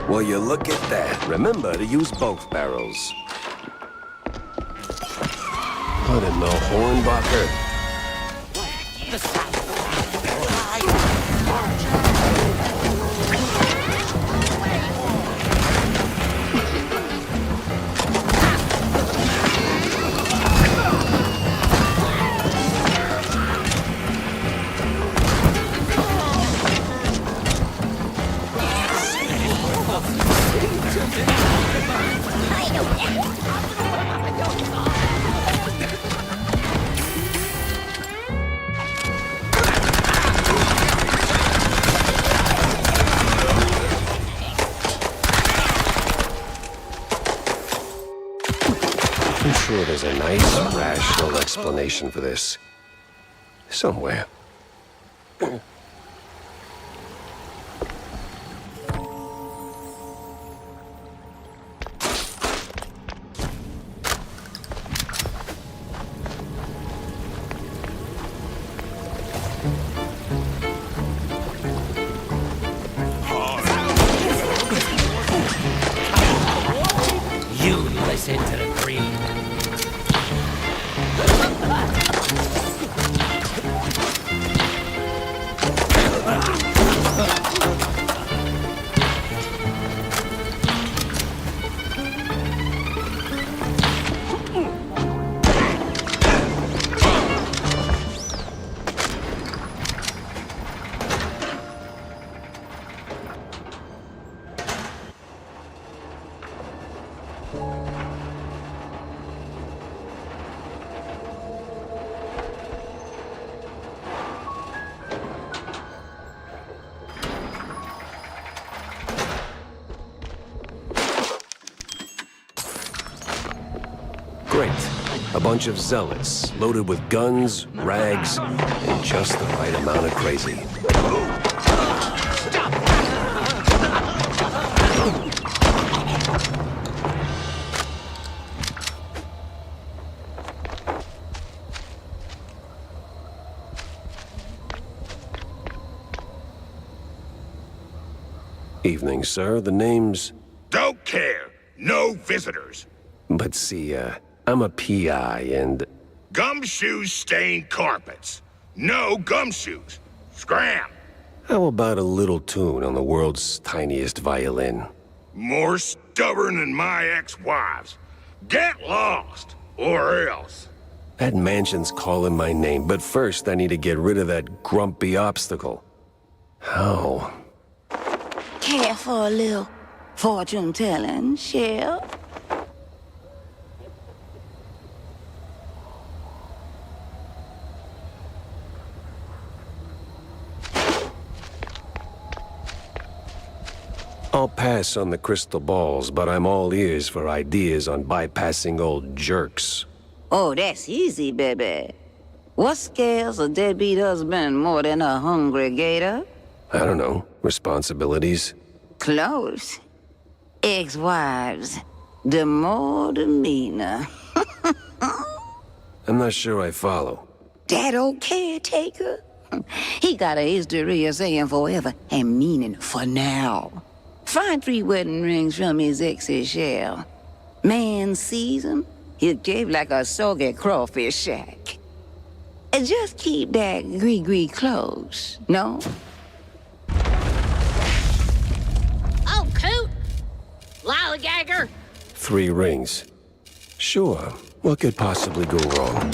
Well, you look at that. Remember to use both barrels. What in the Hornbacher? I'm sure there's a nice, rational explanation for this. Somewhere. You listen to the green. Great. A bunch of zealots, loaded with guns, rags, and just the right amount of crazy. Evening, sir. The name's... Don't care. No visitors. But see, I'm a PI and... Gumshoes stain carpets. No gumshoes. Scram. How about a little tune on the world's tiniest violin? More stubborn than my ex-wives. Get lost, or else. That mansion's calling my name, but first I need to get rid of that grumpy obstacle. How? Care for a little fortune-telling, Shell? I'll pass on the crystal balls, but I'm all ears for ideas on bypassing old jerks. Oh, that's easy, baby. What scares a deadbeat husband more than a hungry gator? I don't know. Responsibilities? Close. Ex-wives. The more the meaner. I'm not sure I follow. That old caretaker? He got a history of saying forever and meaning for now. Find 3 wedding rings from his ex's shell. Man sees him, he'll cave like a soggy crawfish shack. And just keep that gree-gree close, no? Oh, coot! Lollygagger! 3 rings. Sure. What could possibly go wrong?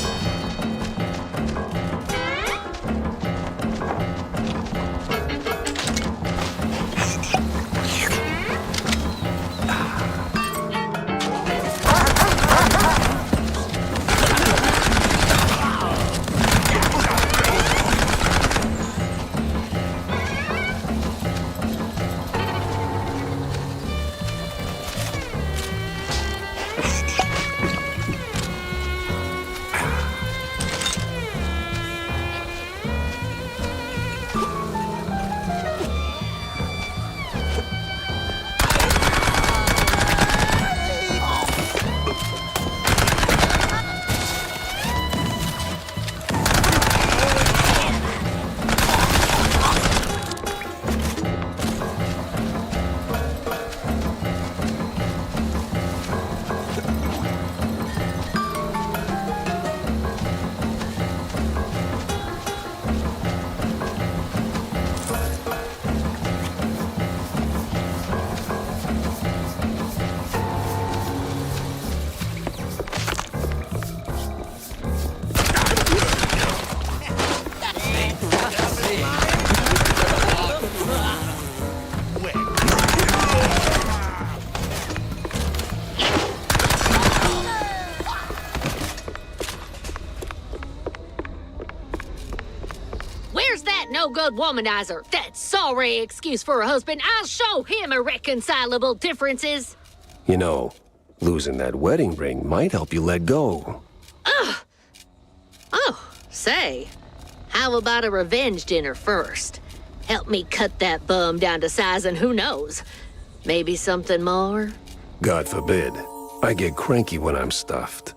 no-good womanizer. That sorry excuse for a husband. I'll show him irreconcilable differences. You know, losing that wedding ring might help you let go. Ugh. Oh, say, how about a revenge dinner first? Help me cut that bum down to size and who knows, maybe something more? God forbid. I get cranky when I'm stuffed.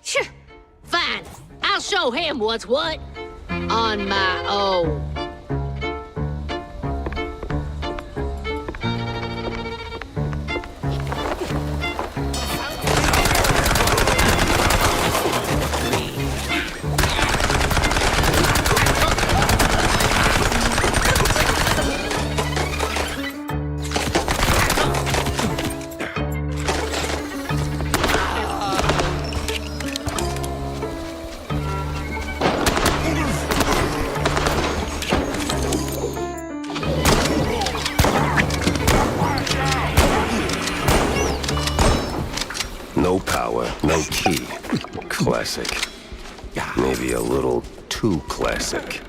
Sure, fine. I'll show him what's what. On my own. No power, no key. Classic. Maybe a little too classic.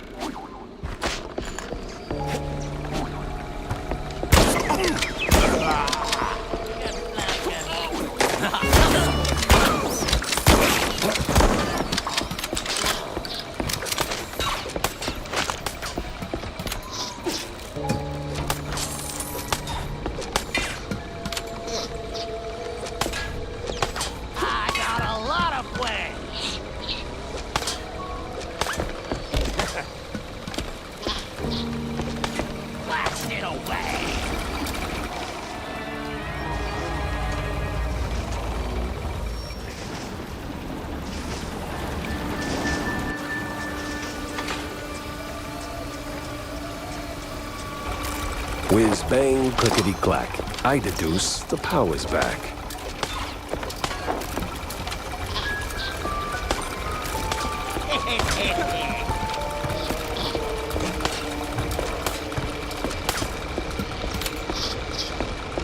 Whiz bang, clickety clack. I deduce the power's back.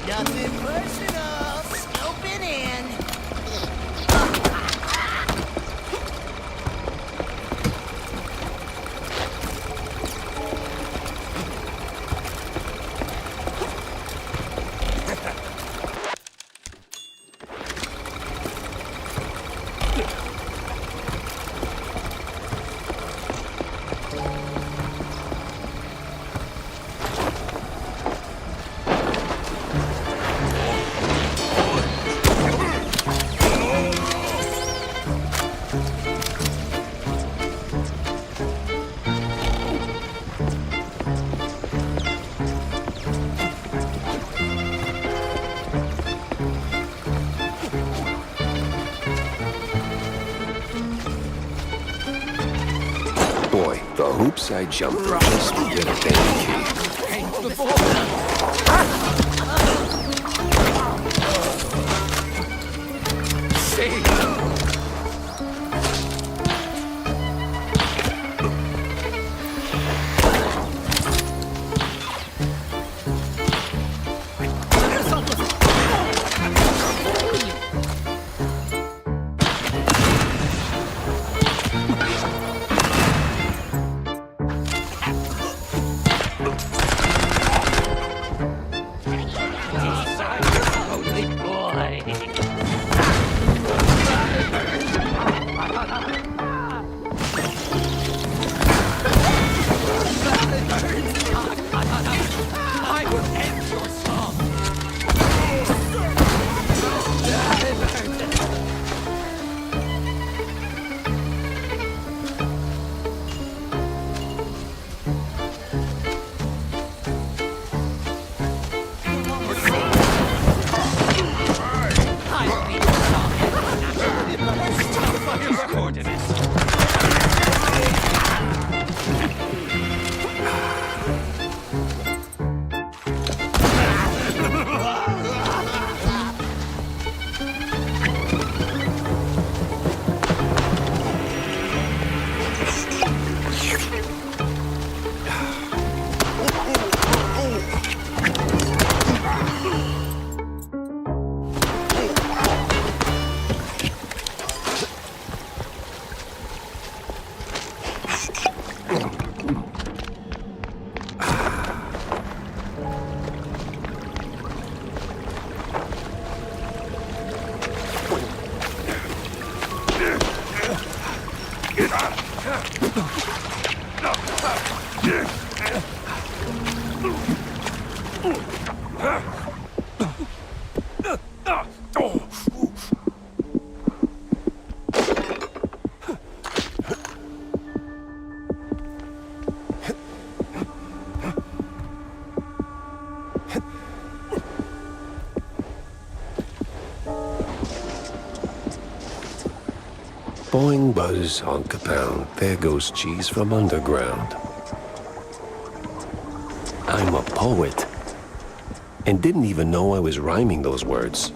Nothing personal. Scoping in. Boy, the hoops I jumped through just to get a damn key. See? Boing, buzz, honk a pound. There goes cheese from underground. I'm a poet. And didn't even know I was rhyming those words.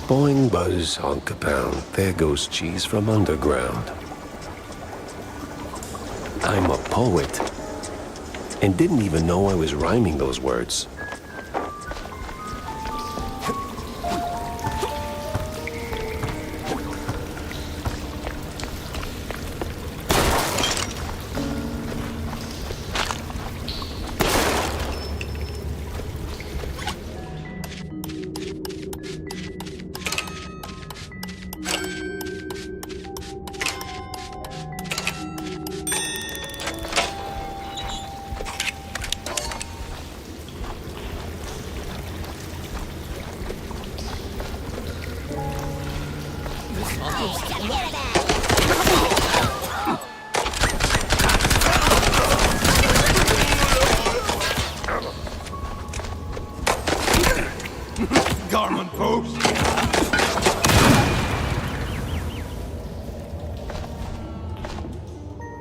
Boing, buzz, honk a pound. There goes cheese from underground. I'm a poet. And didn't even know I was rhyming those words. Garment post!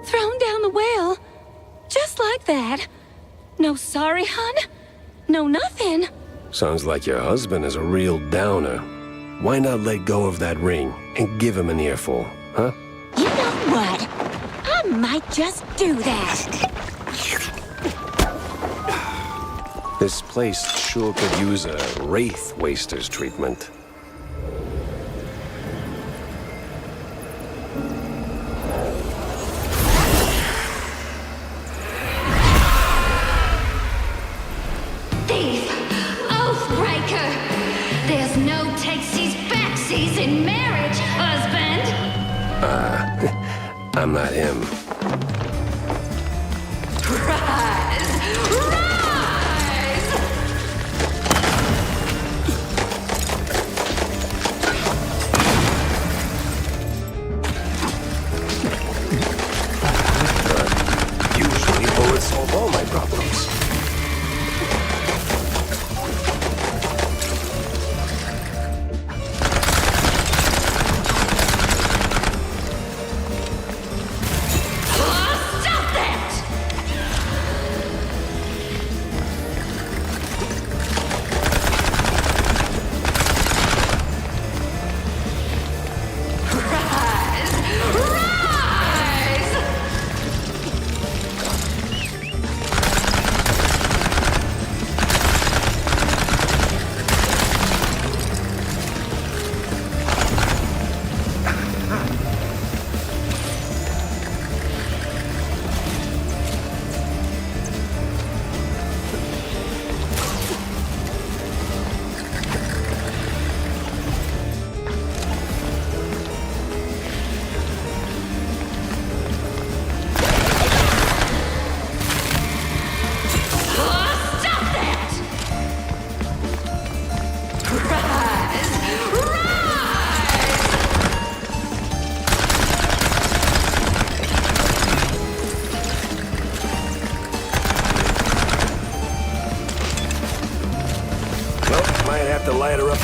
Thrown down the well. Just like that. No sorry, hun? No nothing. Sounds like your husband is a real downer. Why not let go of that ring and give him an earful, huh? You know what? I might just do that. This place sure could use a wraith waster's treatment. Thief! Oathbreaker! There's no takesies backsies in marriage, husband! I'm not him. Rise! Usually bullets solve all my problems. Lost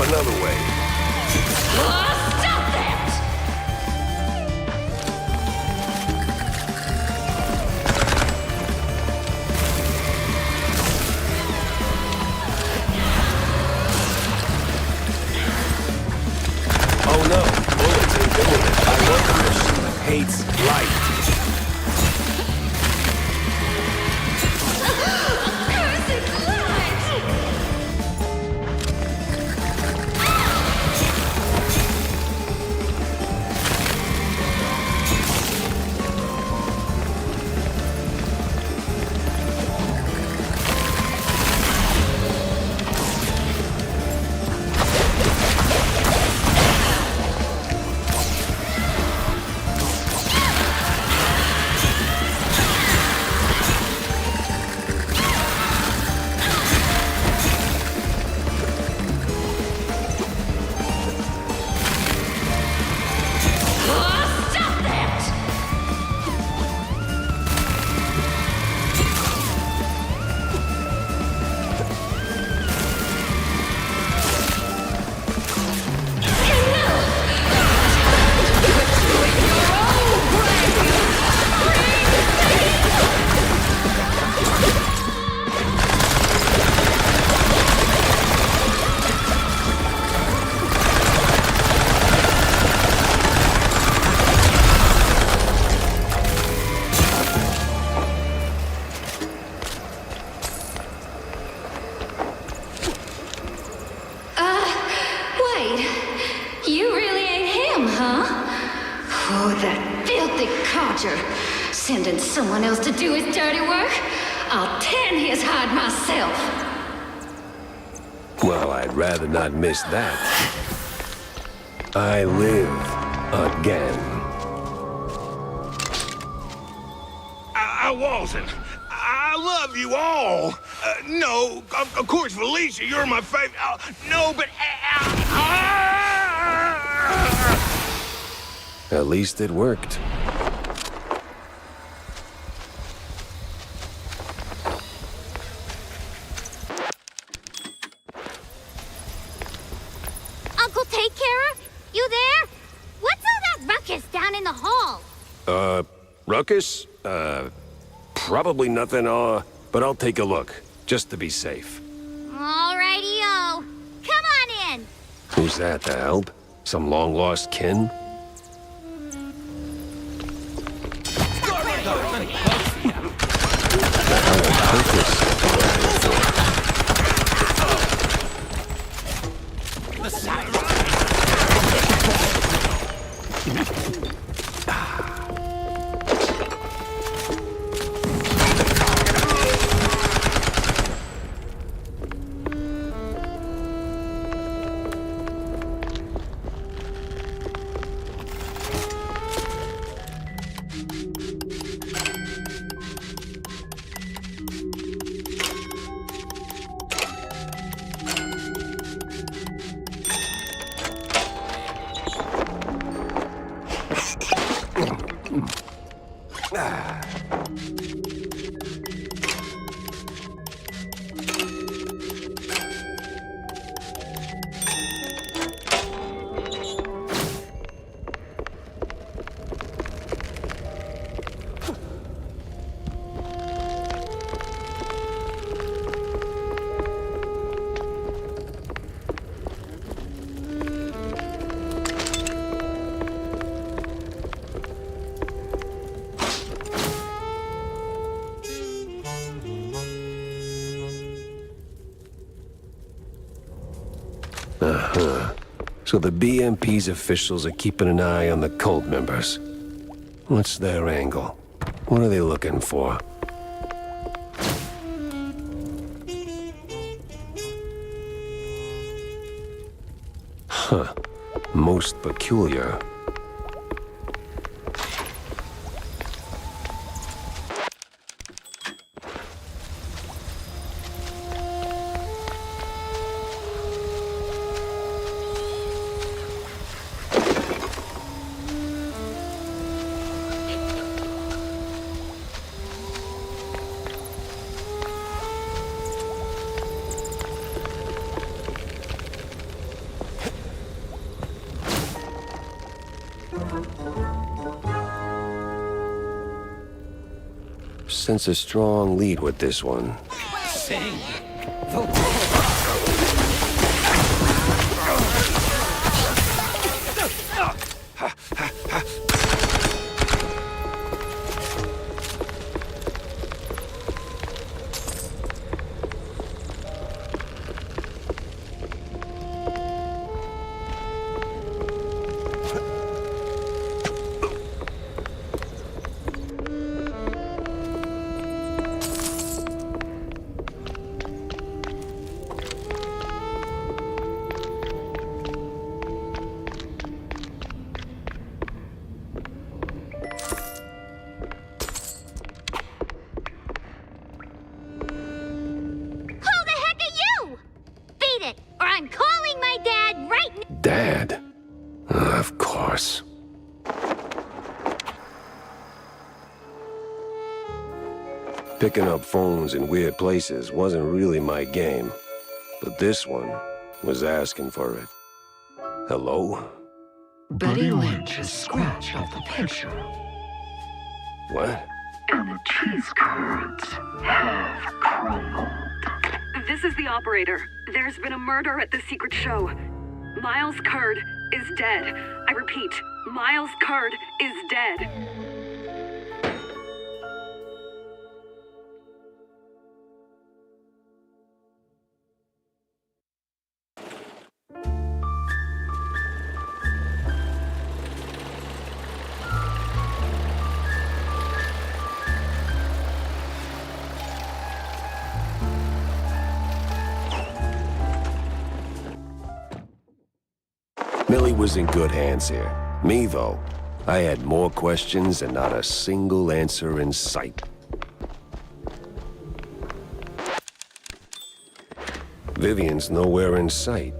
another way. Stop that! Oh no, bullets ain't good with it. I want the machine hates light. Sending someone else to do his dirty work? I'll tan his hide myself. Well, I'd rather not miss that. I live again. I wasn't. I love you all. No, of course, Felicia, you're my favorite. No, but... At least it worked. Uncle Takecarer? You there? What's all that ruckus down in the hall? Ruckus? Probably nothing, but I'll take a look, just to be safe. Alrighty-o. Come on in. Who's that, the help? Some long-lost kin? So the BMP's officials are keeping an eye on the cult members. What's their angle? What are they looking for? Huh. Most peculiar. Sense a strong lead with this one. Sing. Dad? Of course. Picking up phones in weird places wasn't really my game, but this one was asking for it. Hello? Betty Lynch is scratched off the picture. What? And the cheese curds have crumbled. This is the operator. There's been a murder at the secret show. Miles Curd is dead. I repeat, Miles Curd is dead. Millie was in good hands here. Me, though, I had more questions and not a single answer in sight. Vivian's nowhere in sight.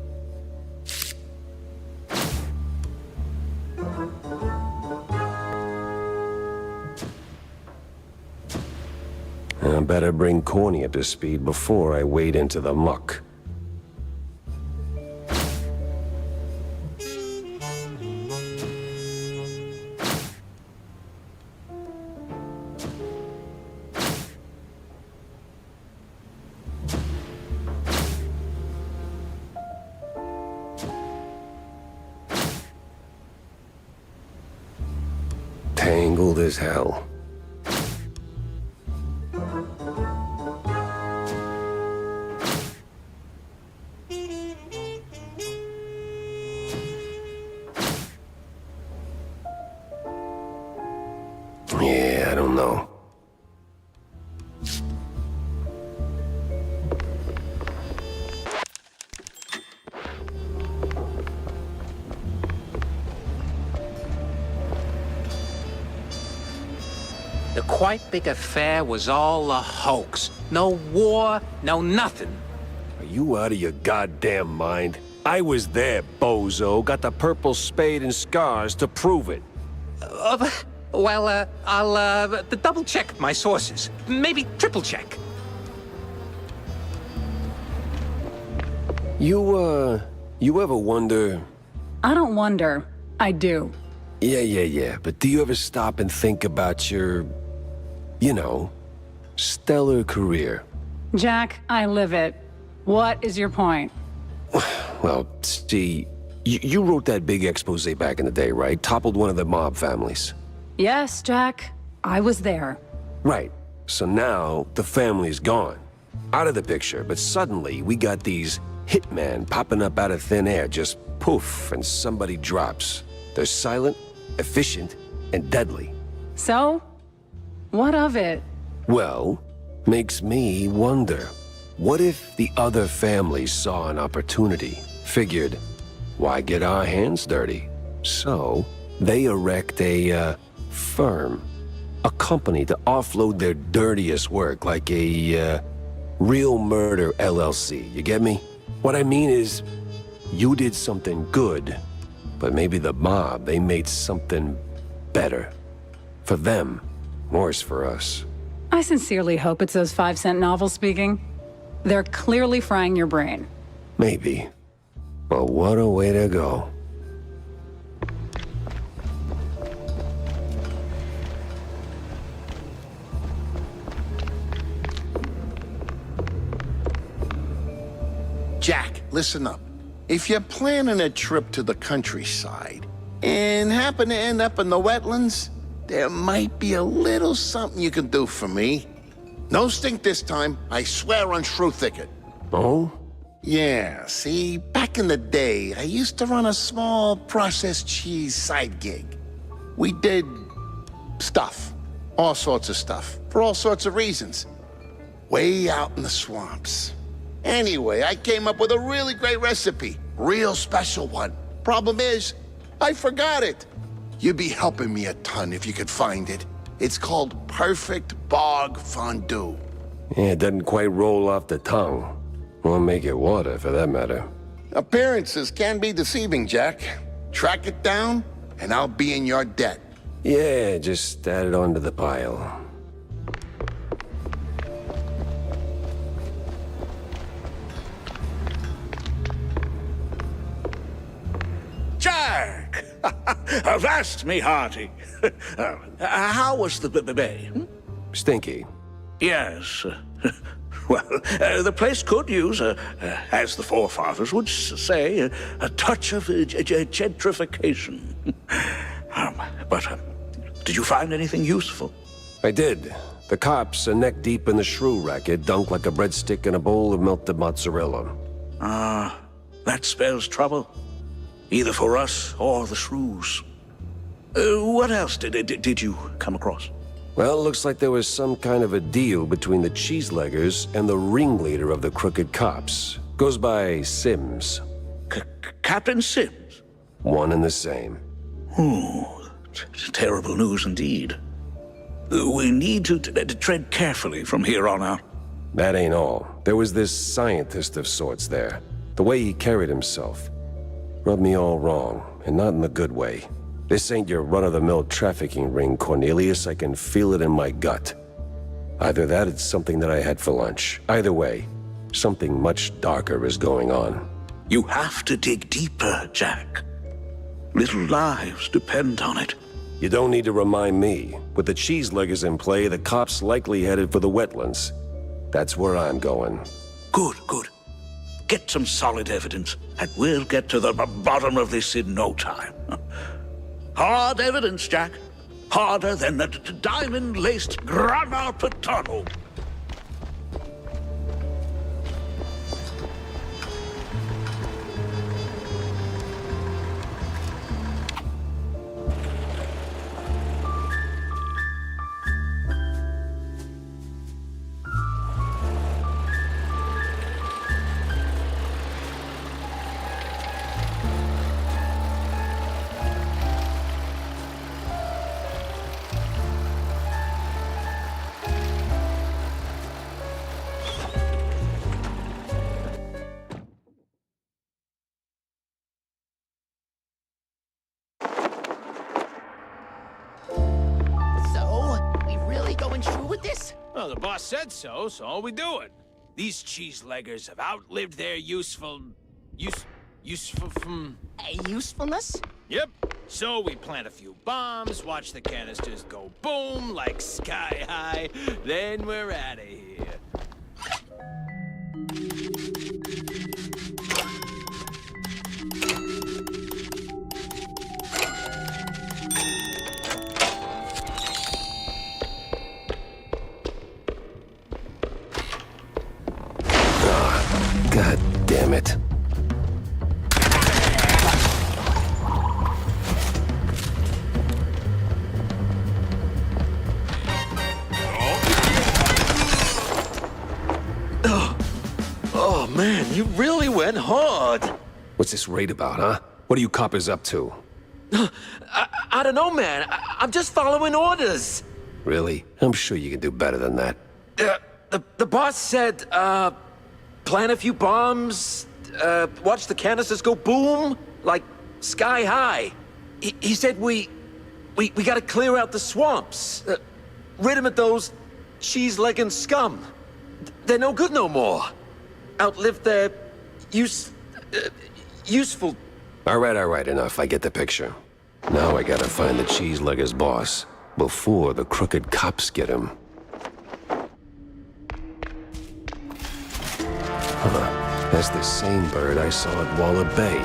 I better bring Corny up to speed before I wade into the muck. Tangled as hell. Yeah, I don't know. The quite big affair was all a hoax. No war, no nothing. Are you out of your goddamn mind? I was there, Bozo. Got the purple spade and scars to prove it. I'll double check my sources. Maybe triple check. You ever wonder... I don't wonder. I do. Yeah. But do you ever stop and think about your, you know, stellar career? Jack, I live it. What is your point? Well, see, you wrote that big expose back in the day, right? Toppled one of the mob families. Yes, Jack. I was there. Right. So now, the family's gone. Out of the picture, but suddenly we got these hitmen popping up out of thin air, just poof, and somebody drops. They're silent, efficient, and deadly. So? What of it? Well, makes me wonder. What if the other families saw an opportunity, figured, why get our hands dirty? So, they erect a, firm. A company to offload their dirtiest work, like a, Real Murder LLC, you get me? What I mean is, you did something good, but maybe the mob, they made something better. For them, worse for us. I sincerely hope it's those 5-cent novels speaking. They're clearly frying your brain. Maybe. But what a way to go. listen up. If you're planning a trip to the countryside and happen to end up in the wetlands, there might be a little something you can do for me. No stink this time, I swear on Shrew Thicket. Oh? Yeah, see, back in the day, I used to run a small processed cheese side gig. We did stuff, all sorts of stuff, for all sorts of reasons. Way out in the swamps. Anyway, I came up with a really great recipe, real special one. Problem is, I forgot it. You'd be helping me a ton if you could find it. It's called Perfect Bog Fondue. Yeah, it doesn't quite roll off the tongue. Won't make it water, for that matter. Appearances can be deceiving, Jack. Track it down, and I'll be in your debt. Yeah, just add it onto the pile. Jack! Avast me hearty. How was the bay? Stinky. Yes. Well, the place could use, as the forefathers would say, a touch of gentrification. But did you find anything useful? I did. The cops are neck deep in the Shrew racket, dunked like a breadstick in a bowl of melted mozzarella. Ah, that spells trouble. Either for us or the Shrews. What else did you come across? Well, looks like there was some kind of a deal between the CheeseLeggers and the ringleader of the crooked cops. Goes by Sims. Captain Sims? One and the same. Terrible news indeed. We need to tread carefully from here on out. That ain't all. There was this scientist of sorts there. The way he carried himself rubbed me all wrong, and not in the good way. This ain't your run-of-the-mill trafficking ring, Cornelius. I can feel it in my gut. Either that, it's something that I had for lunch. Either way, something much darker is going on. You have to dig deeper, Jack. Little lives depend on it. You don't need to remind me. With the CheeseLeggers in play, the cops likely headed for the wetlands. That's where I'm going. Good. Get some solid evidence, and we'll get to the bottom of this in no time. Hard evidence, Jack. Harder than a diamond-laced grana padano. Well, the boss said so we do it. These CheeseLeggers have outlived their usefulness? Yep. So we plant a few bombs, watch the canisters go boom like sky high, then we're out of here. God damn it. Oh, man, you really went hard. What's this raid about, huh? What are you coppers up to? I don't know, man. I'm just following orders. Really? I'm sure you can do better than that. The boss said, plant a few bombs, watch the canisters go boom, like sky high. He said we gotta clear out the swamps. Rid him of those cheese-legging scum. They're no good no more. Outlived their useful... All right, enough. I get the picture. Now I gotta find the CheeseLegger's boss before the crooked cops get him. That's the same bird I saw at Waller Bay.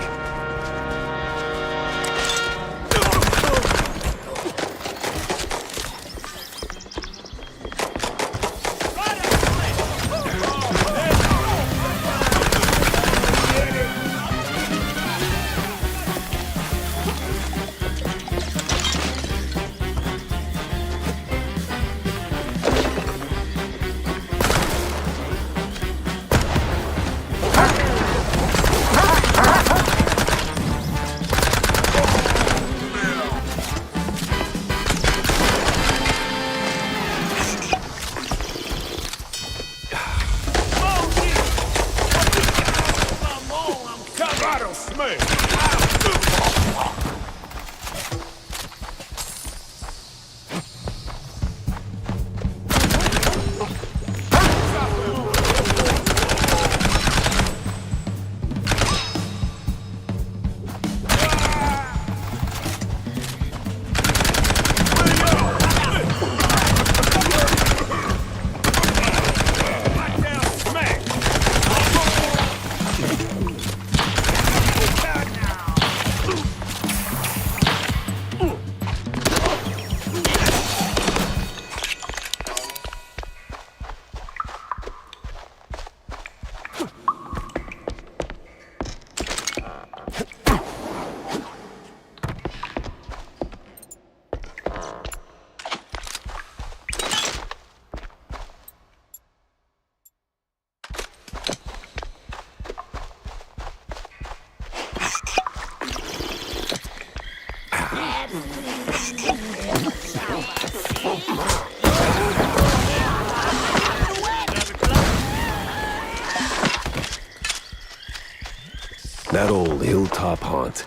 That old Hilltop haunt.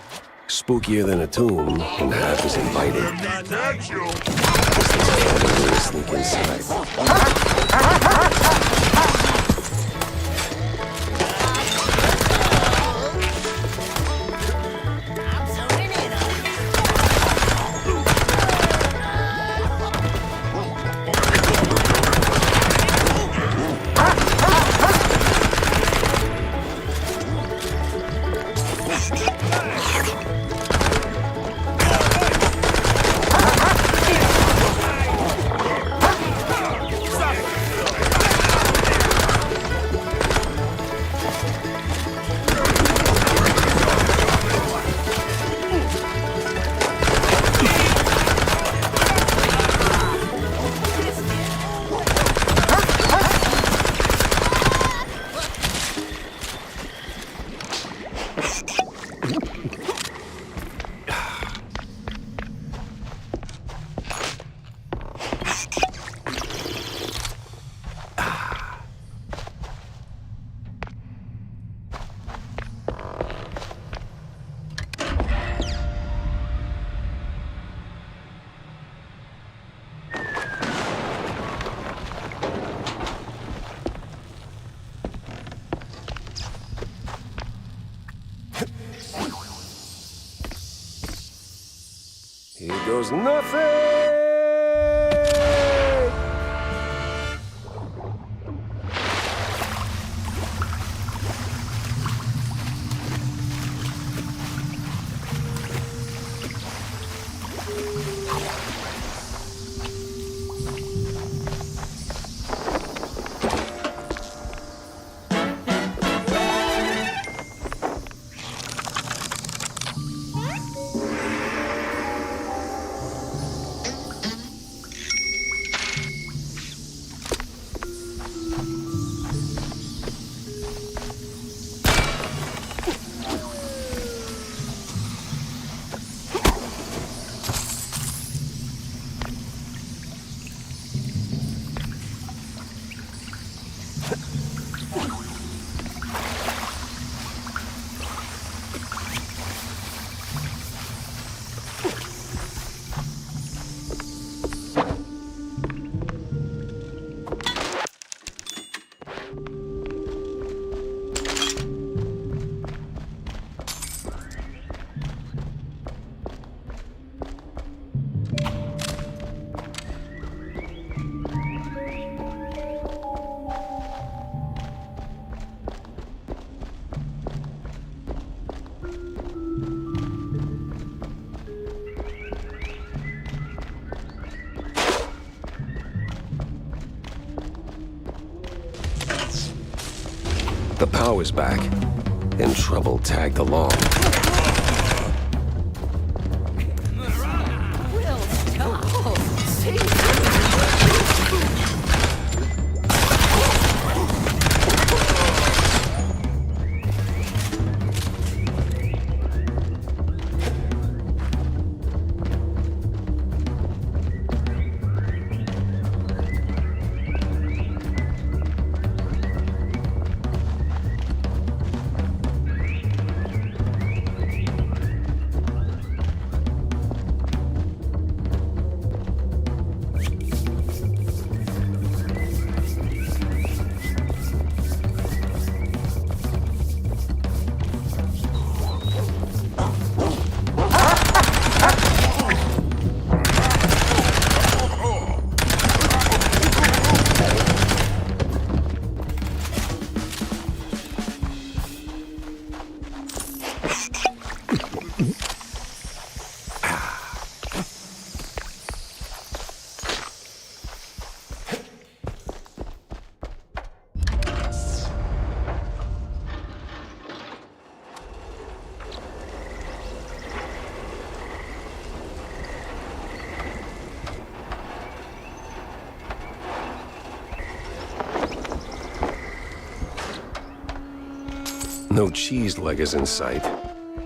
Spookier than a tomb, and half as inviting. Sneak inside. Here goes nothing! The power's back, and trouble tagged along. No CheeseLeggers in sight.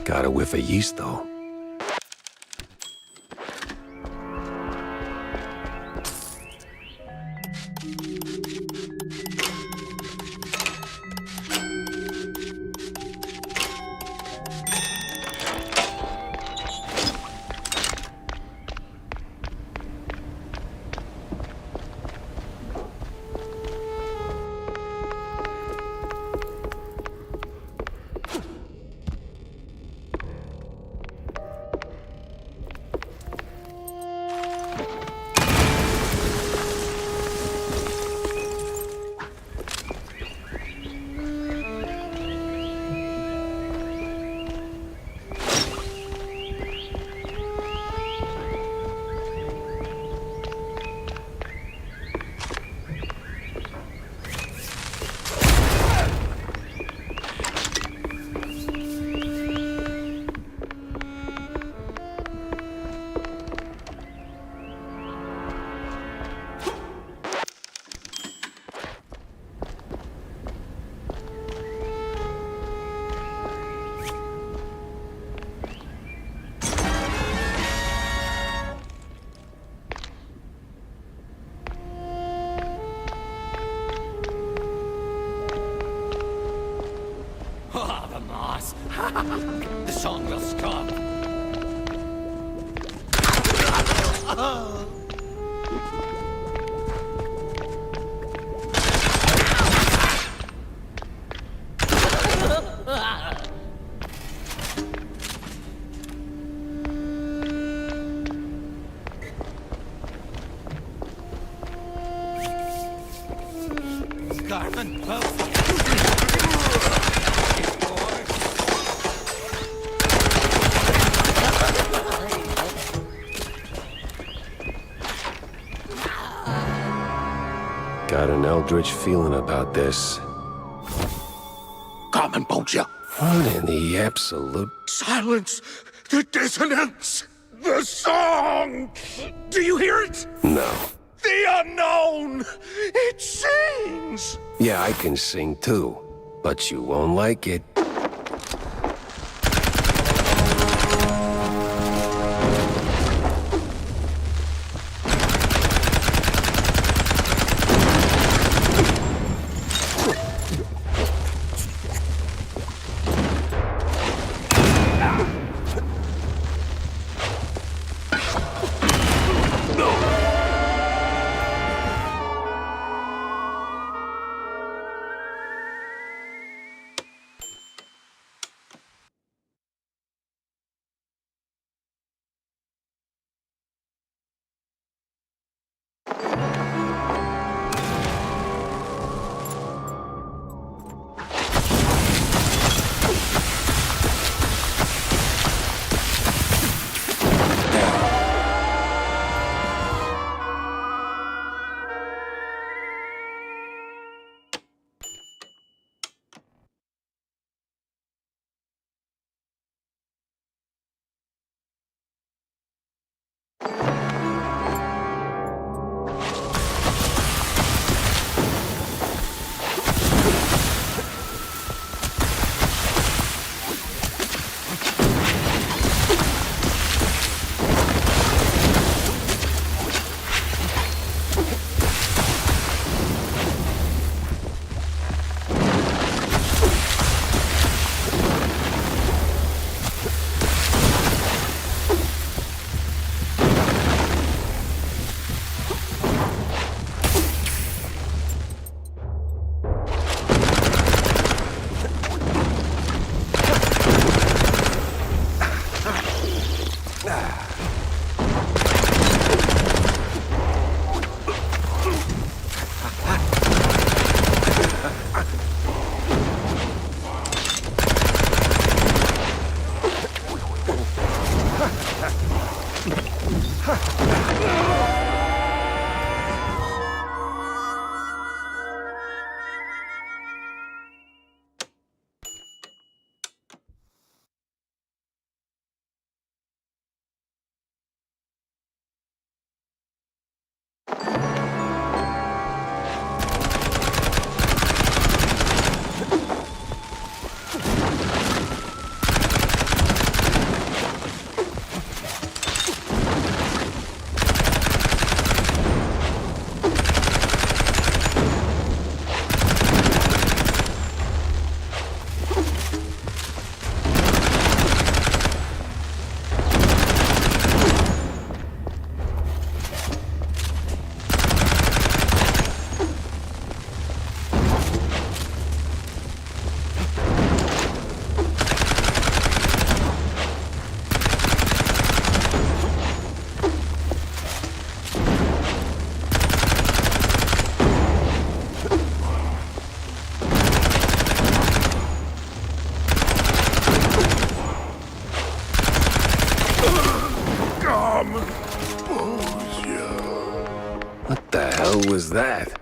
Got a whiff of yeast, though. The song will stop. Garland, Got an eldritch feeling about this. Come and Bozo. What in the absolute... Silence! The dissonance! The song! Do you hear it? No. The unknown! It sings! Yeah, I can sing too, but you won't like it. What the hell was that?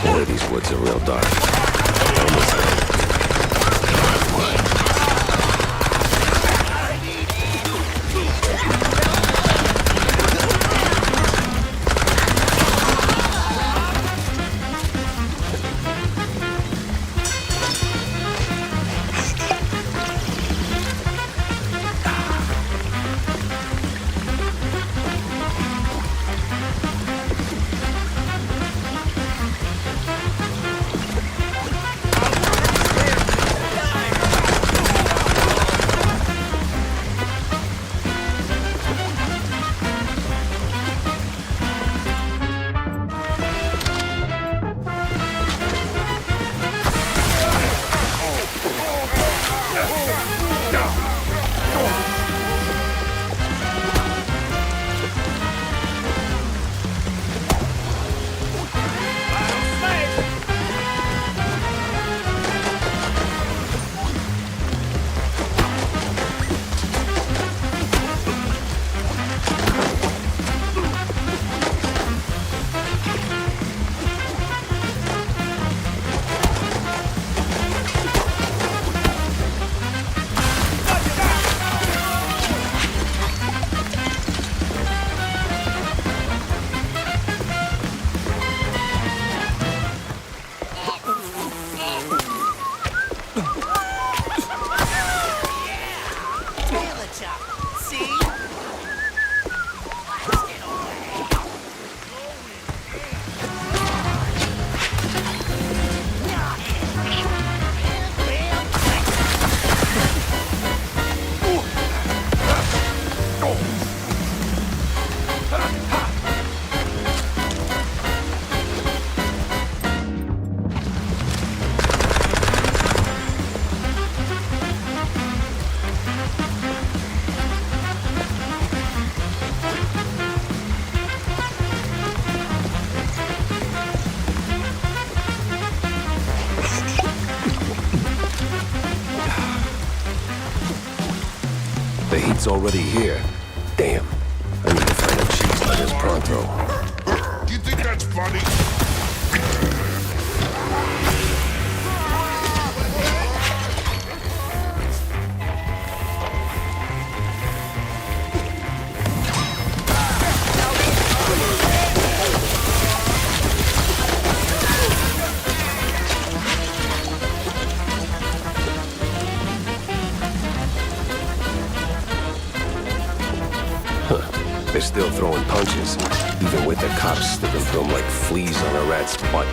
Boy, these woods are real dark. Almost there. The heat's already here. Damn. I need to find a CheeseLegger's pronto. You think that's funny? They're still throwing punches, even with the cops sticking to them like fleas on a rat's butt.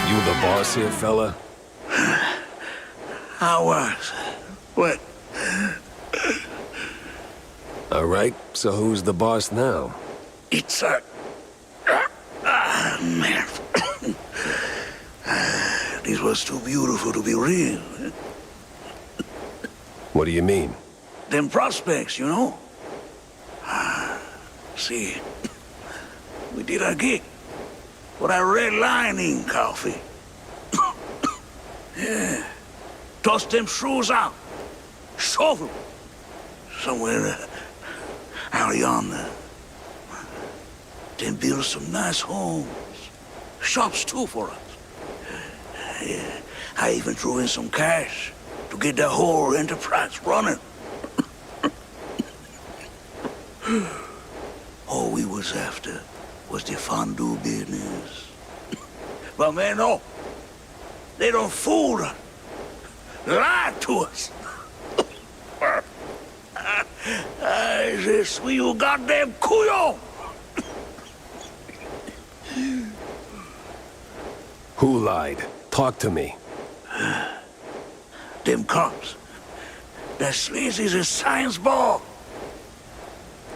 You the boss here, fella? I was. What? All right, so who's the boss now? It's man. This was too beautiful to be real. What do you mean? Them prospects, you know? See, we did our gig. For that red lining coffee. Yeah. Toss them shrews out. Shove them. Somewhere out yonder. Then build some nice homes. Shops too for us. Yeah. I even threw in some cash to get the whole enterprise running. All we was after was the fondue business. But man, no. They don't fool us. Lie to us. I say, you goddamn couillon. Who lied? Talk to me. Them cops. That sleazy's a science ball.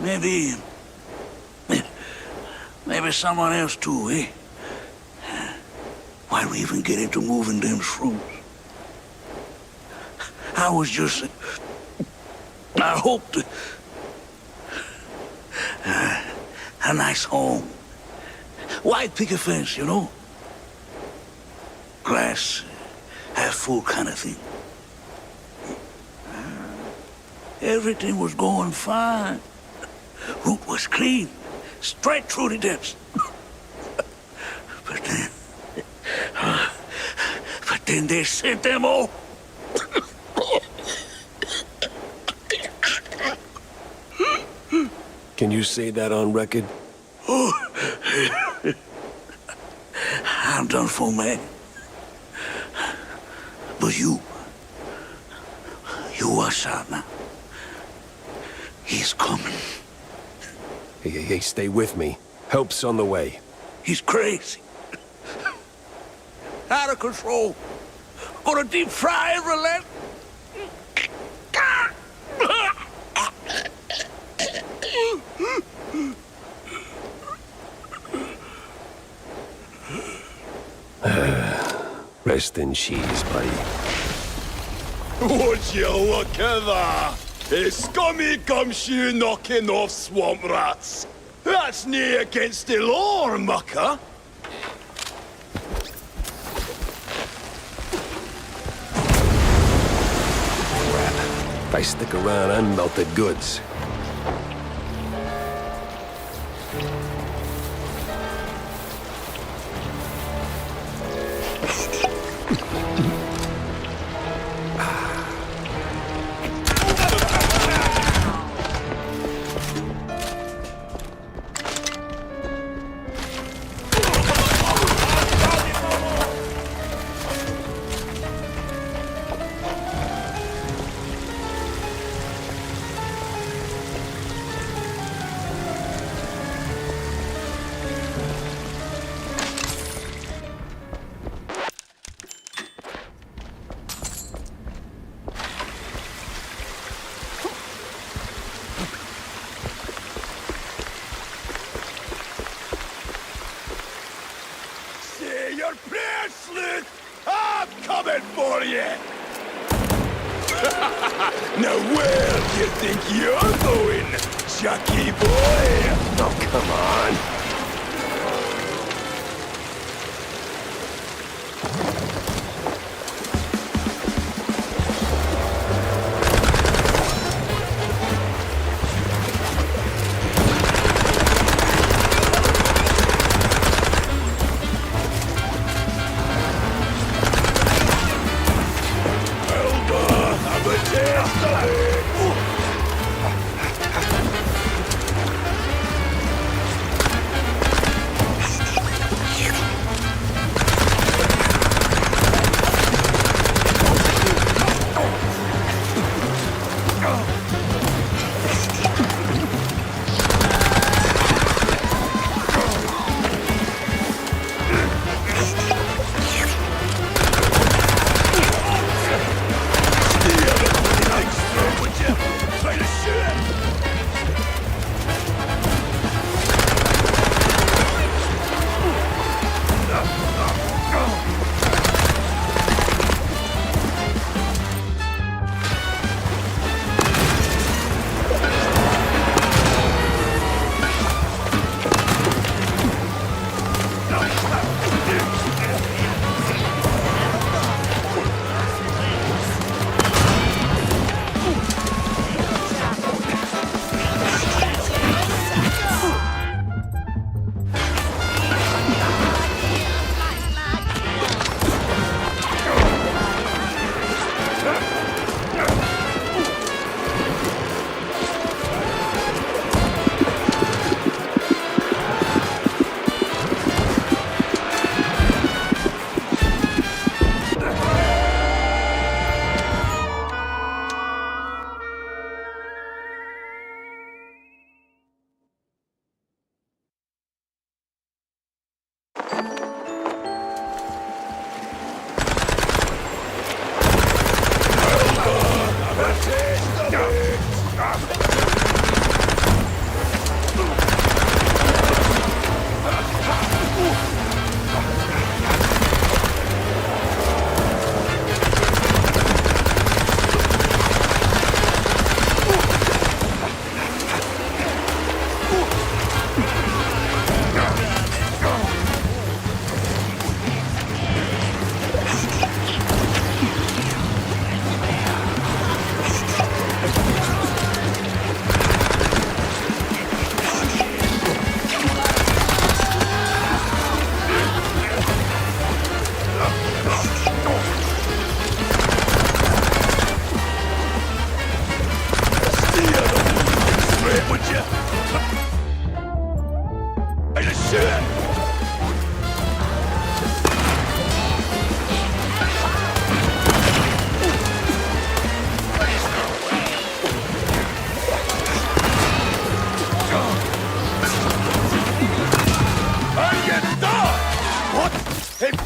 Maybe someone else too, eh? Why'd we even get into moving them shrews? I was just... I hoped... a nice home. White picket fence, you know? Glass, half full kind of thing. Everything was going fine. Route was clean, straight through the depths. But then they sent them all. Can you say that on record? I'm done for, man. But you watch out now. He's coming. Hey, stay with me. Help's on the way. He's crazy. Out of control. Gonna deep fry every leg. Rest in cheese, buddy. Would you look at that? A scummy gumshoe knocking off swamp rats. That's nae against the law, mucker. If I stick around, I'm melted goods. Coming for you! Now where do you think you're going, Chucky boy? Oh, come on.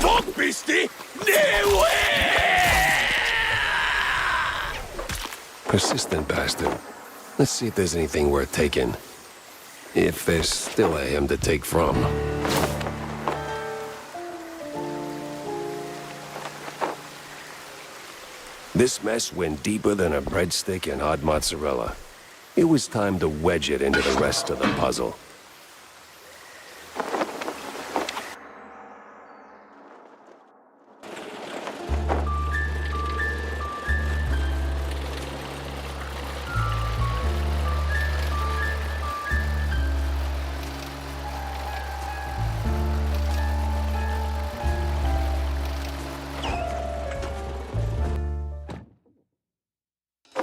Fuck, beastie! Persistent bastard. Let's see if there's anything worth taking. If there's still a him to take from. This mess went deeper than a breadstick and hot mozzarella. It was time to wedge it into the rest of the puzzle.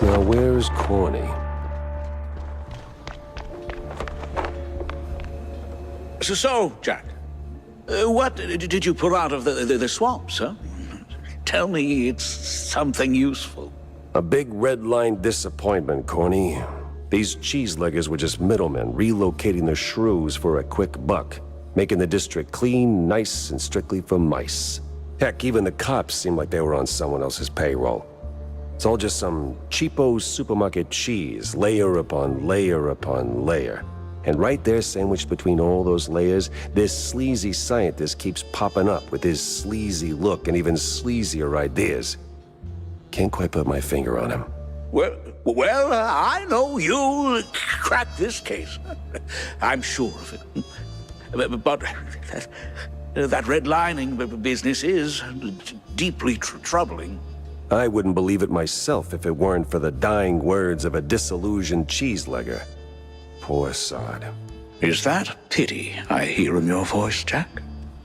Now, where's Corny? So, Jack, what did you pull out of the swamps, huh? Tell me it's something useful. A big red-line disappointment, Corny. These cheeseleggers were just middlemen relocating the Shrews for a quick buck, making the district clean, nice, and strictly for mice. Heck, even the cops seemed like they were on someone else's payroll. It's all just some cheapo supermarket cheese, layer upon layer upon layer. And right there, sandwiched between all those layers, this sleazy scientist keeps popping up with his sleazy look and even sleazier ideas. Can't quite put my finger on him. Well, I know you'll crack this case. I'm sure of it. But that redlining business is deeply troubling. I wouldn't believe it myself if it weren't for the dying words of a disillusioned cheeselegger. Poor sod. Is that pity I hear in your voice, Jack?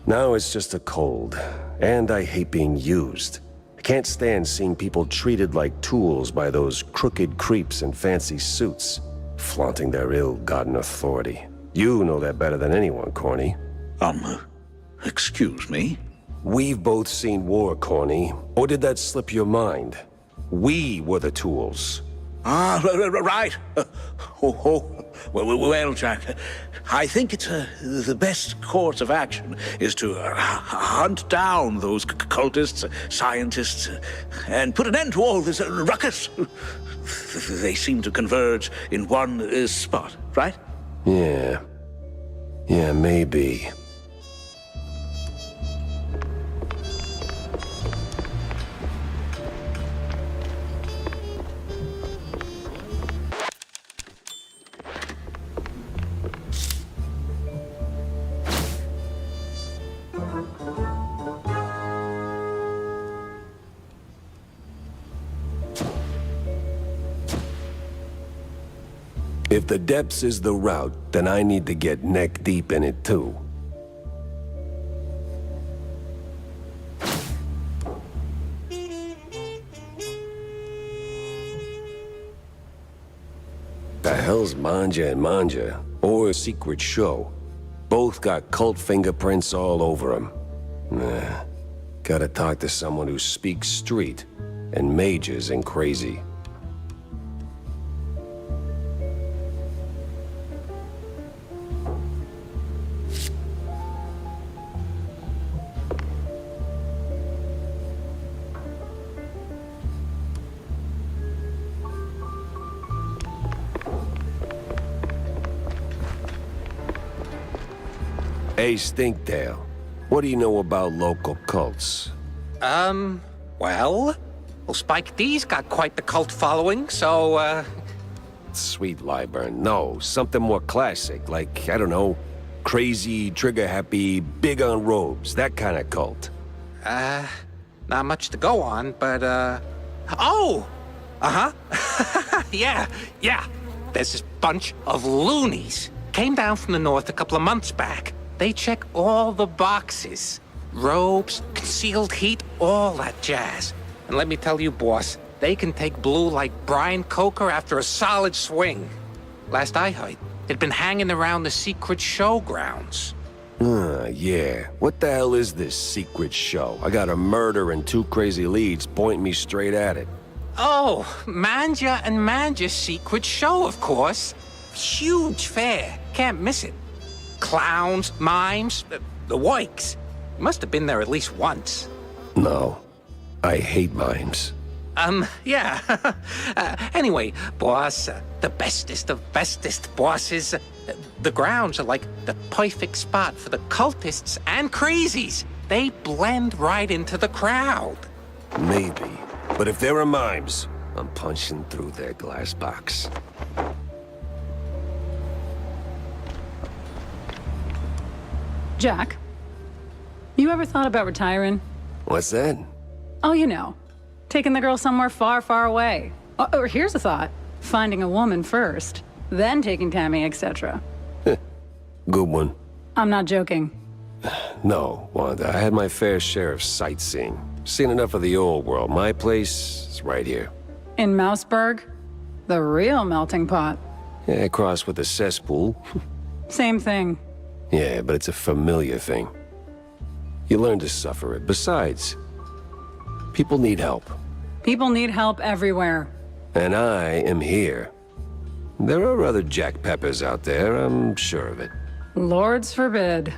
No, it's just a cold. And I hate being used. I can't stand seeing people treated like tools by those crooked creeps in fancy suits, flaunting their ill-gotten authority. You know that better than anyone, Corny. Excuse me? We've both seen war, Corny. Or did that slip your mind? We were the tools. Ah, right. Well, Jack, I think it's the best course of action is to hunt down those cultists, scientists, and put an end to all this ruckus. They seem to converge in one spot, right? Yeah, maybe. If the depths is the route, then I need to get neck deep in it too. The hell's Manja and Manja, or Secret Show? Both got cult fingerprints all over them. Nah, gotta talk to someone who speaks street and majors in crazy. Hey, Stinktail, what do you know about local cults? Well, Spike D's got quite the cult following, so, Sweet Lyburn, no, something more classic, like, I don't know, crazy, trigger-happy, big on robes, that kind of cult. Not much to go on, but, oh! Yeah. There's this bunch of loonies. Came down from the north a couple of months back. They check all the boxes. Robes, concealed heat, all that jazz. And let me tell you, boss, they can take blue like Brian Coker after a solid swing. Last I heard, they'd been hanging around the Secret Show grounds. Yeah. What the hell is this Secret Show? I got a murder and two crazy leads pointing me straight at it. Oh, Manja and Manja's Secret Show, of course. Huge fair. Can't miss it. Clowns, mimes, the wikes. You must have been there at least once. No. I hate mimes. Yeah. Anyway, boss, the bestest of bestest bosses. The grounds are like the perfect spot for the cultists and crazies. They blend right into the crowd. Maybe. But if there are mimes, I'm punching through their glass box. Jack, you ever thought about retiring? What's that? Oh, you know, taking the girl somewhere far, far away. Or here's a thought. Finding a woman first, then taking Tammy, etc. Good one. I'm not joking. No, Wanda, I had my fair share of sightseeing. Seen enough of the old world. My place is right here. In Mouseburg? The real melting pot. Yeah, crossed with the cesspool. Same thing. Yeah, but it's a familiar thing. You learn to suffer it. Besides, people need help. People need help everywhere. And I am here. There are other Jack Peppers out there, I'm sure of it. Lords forbid.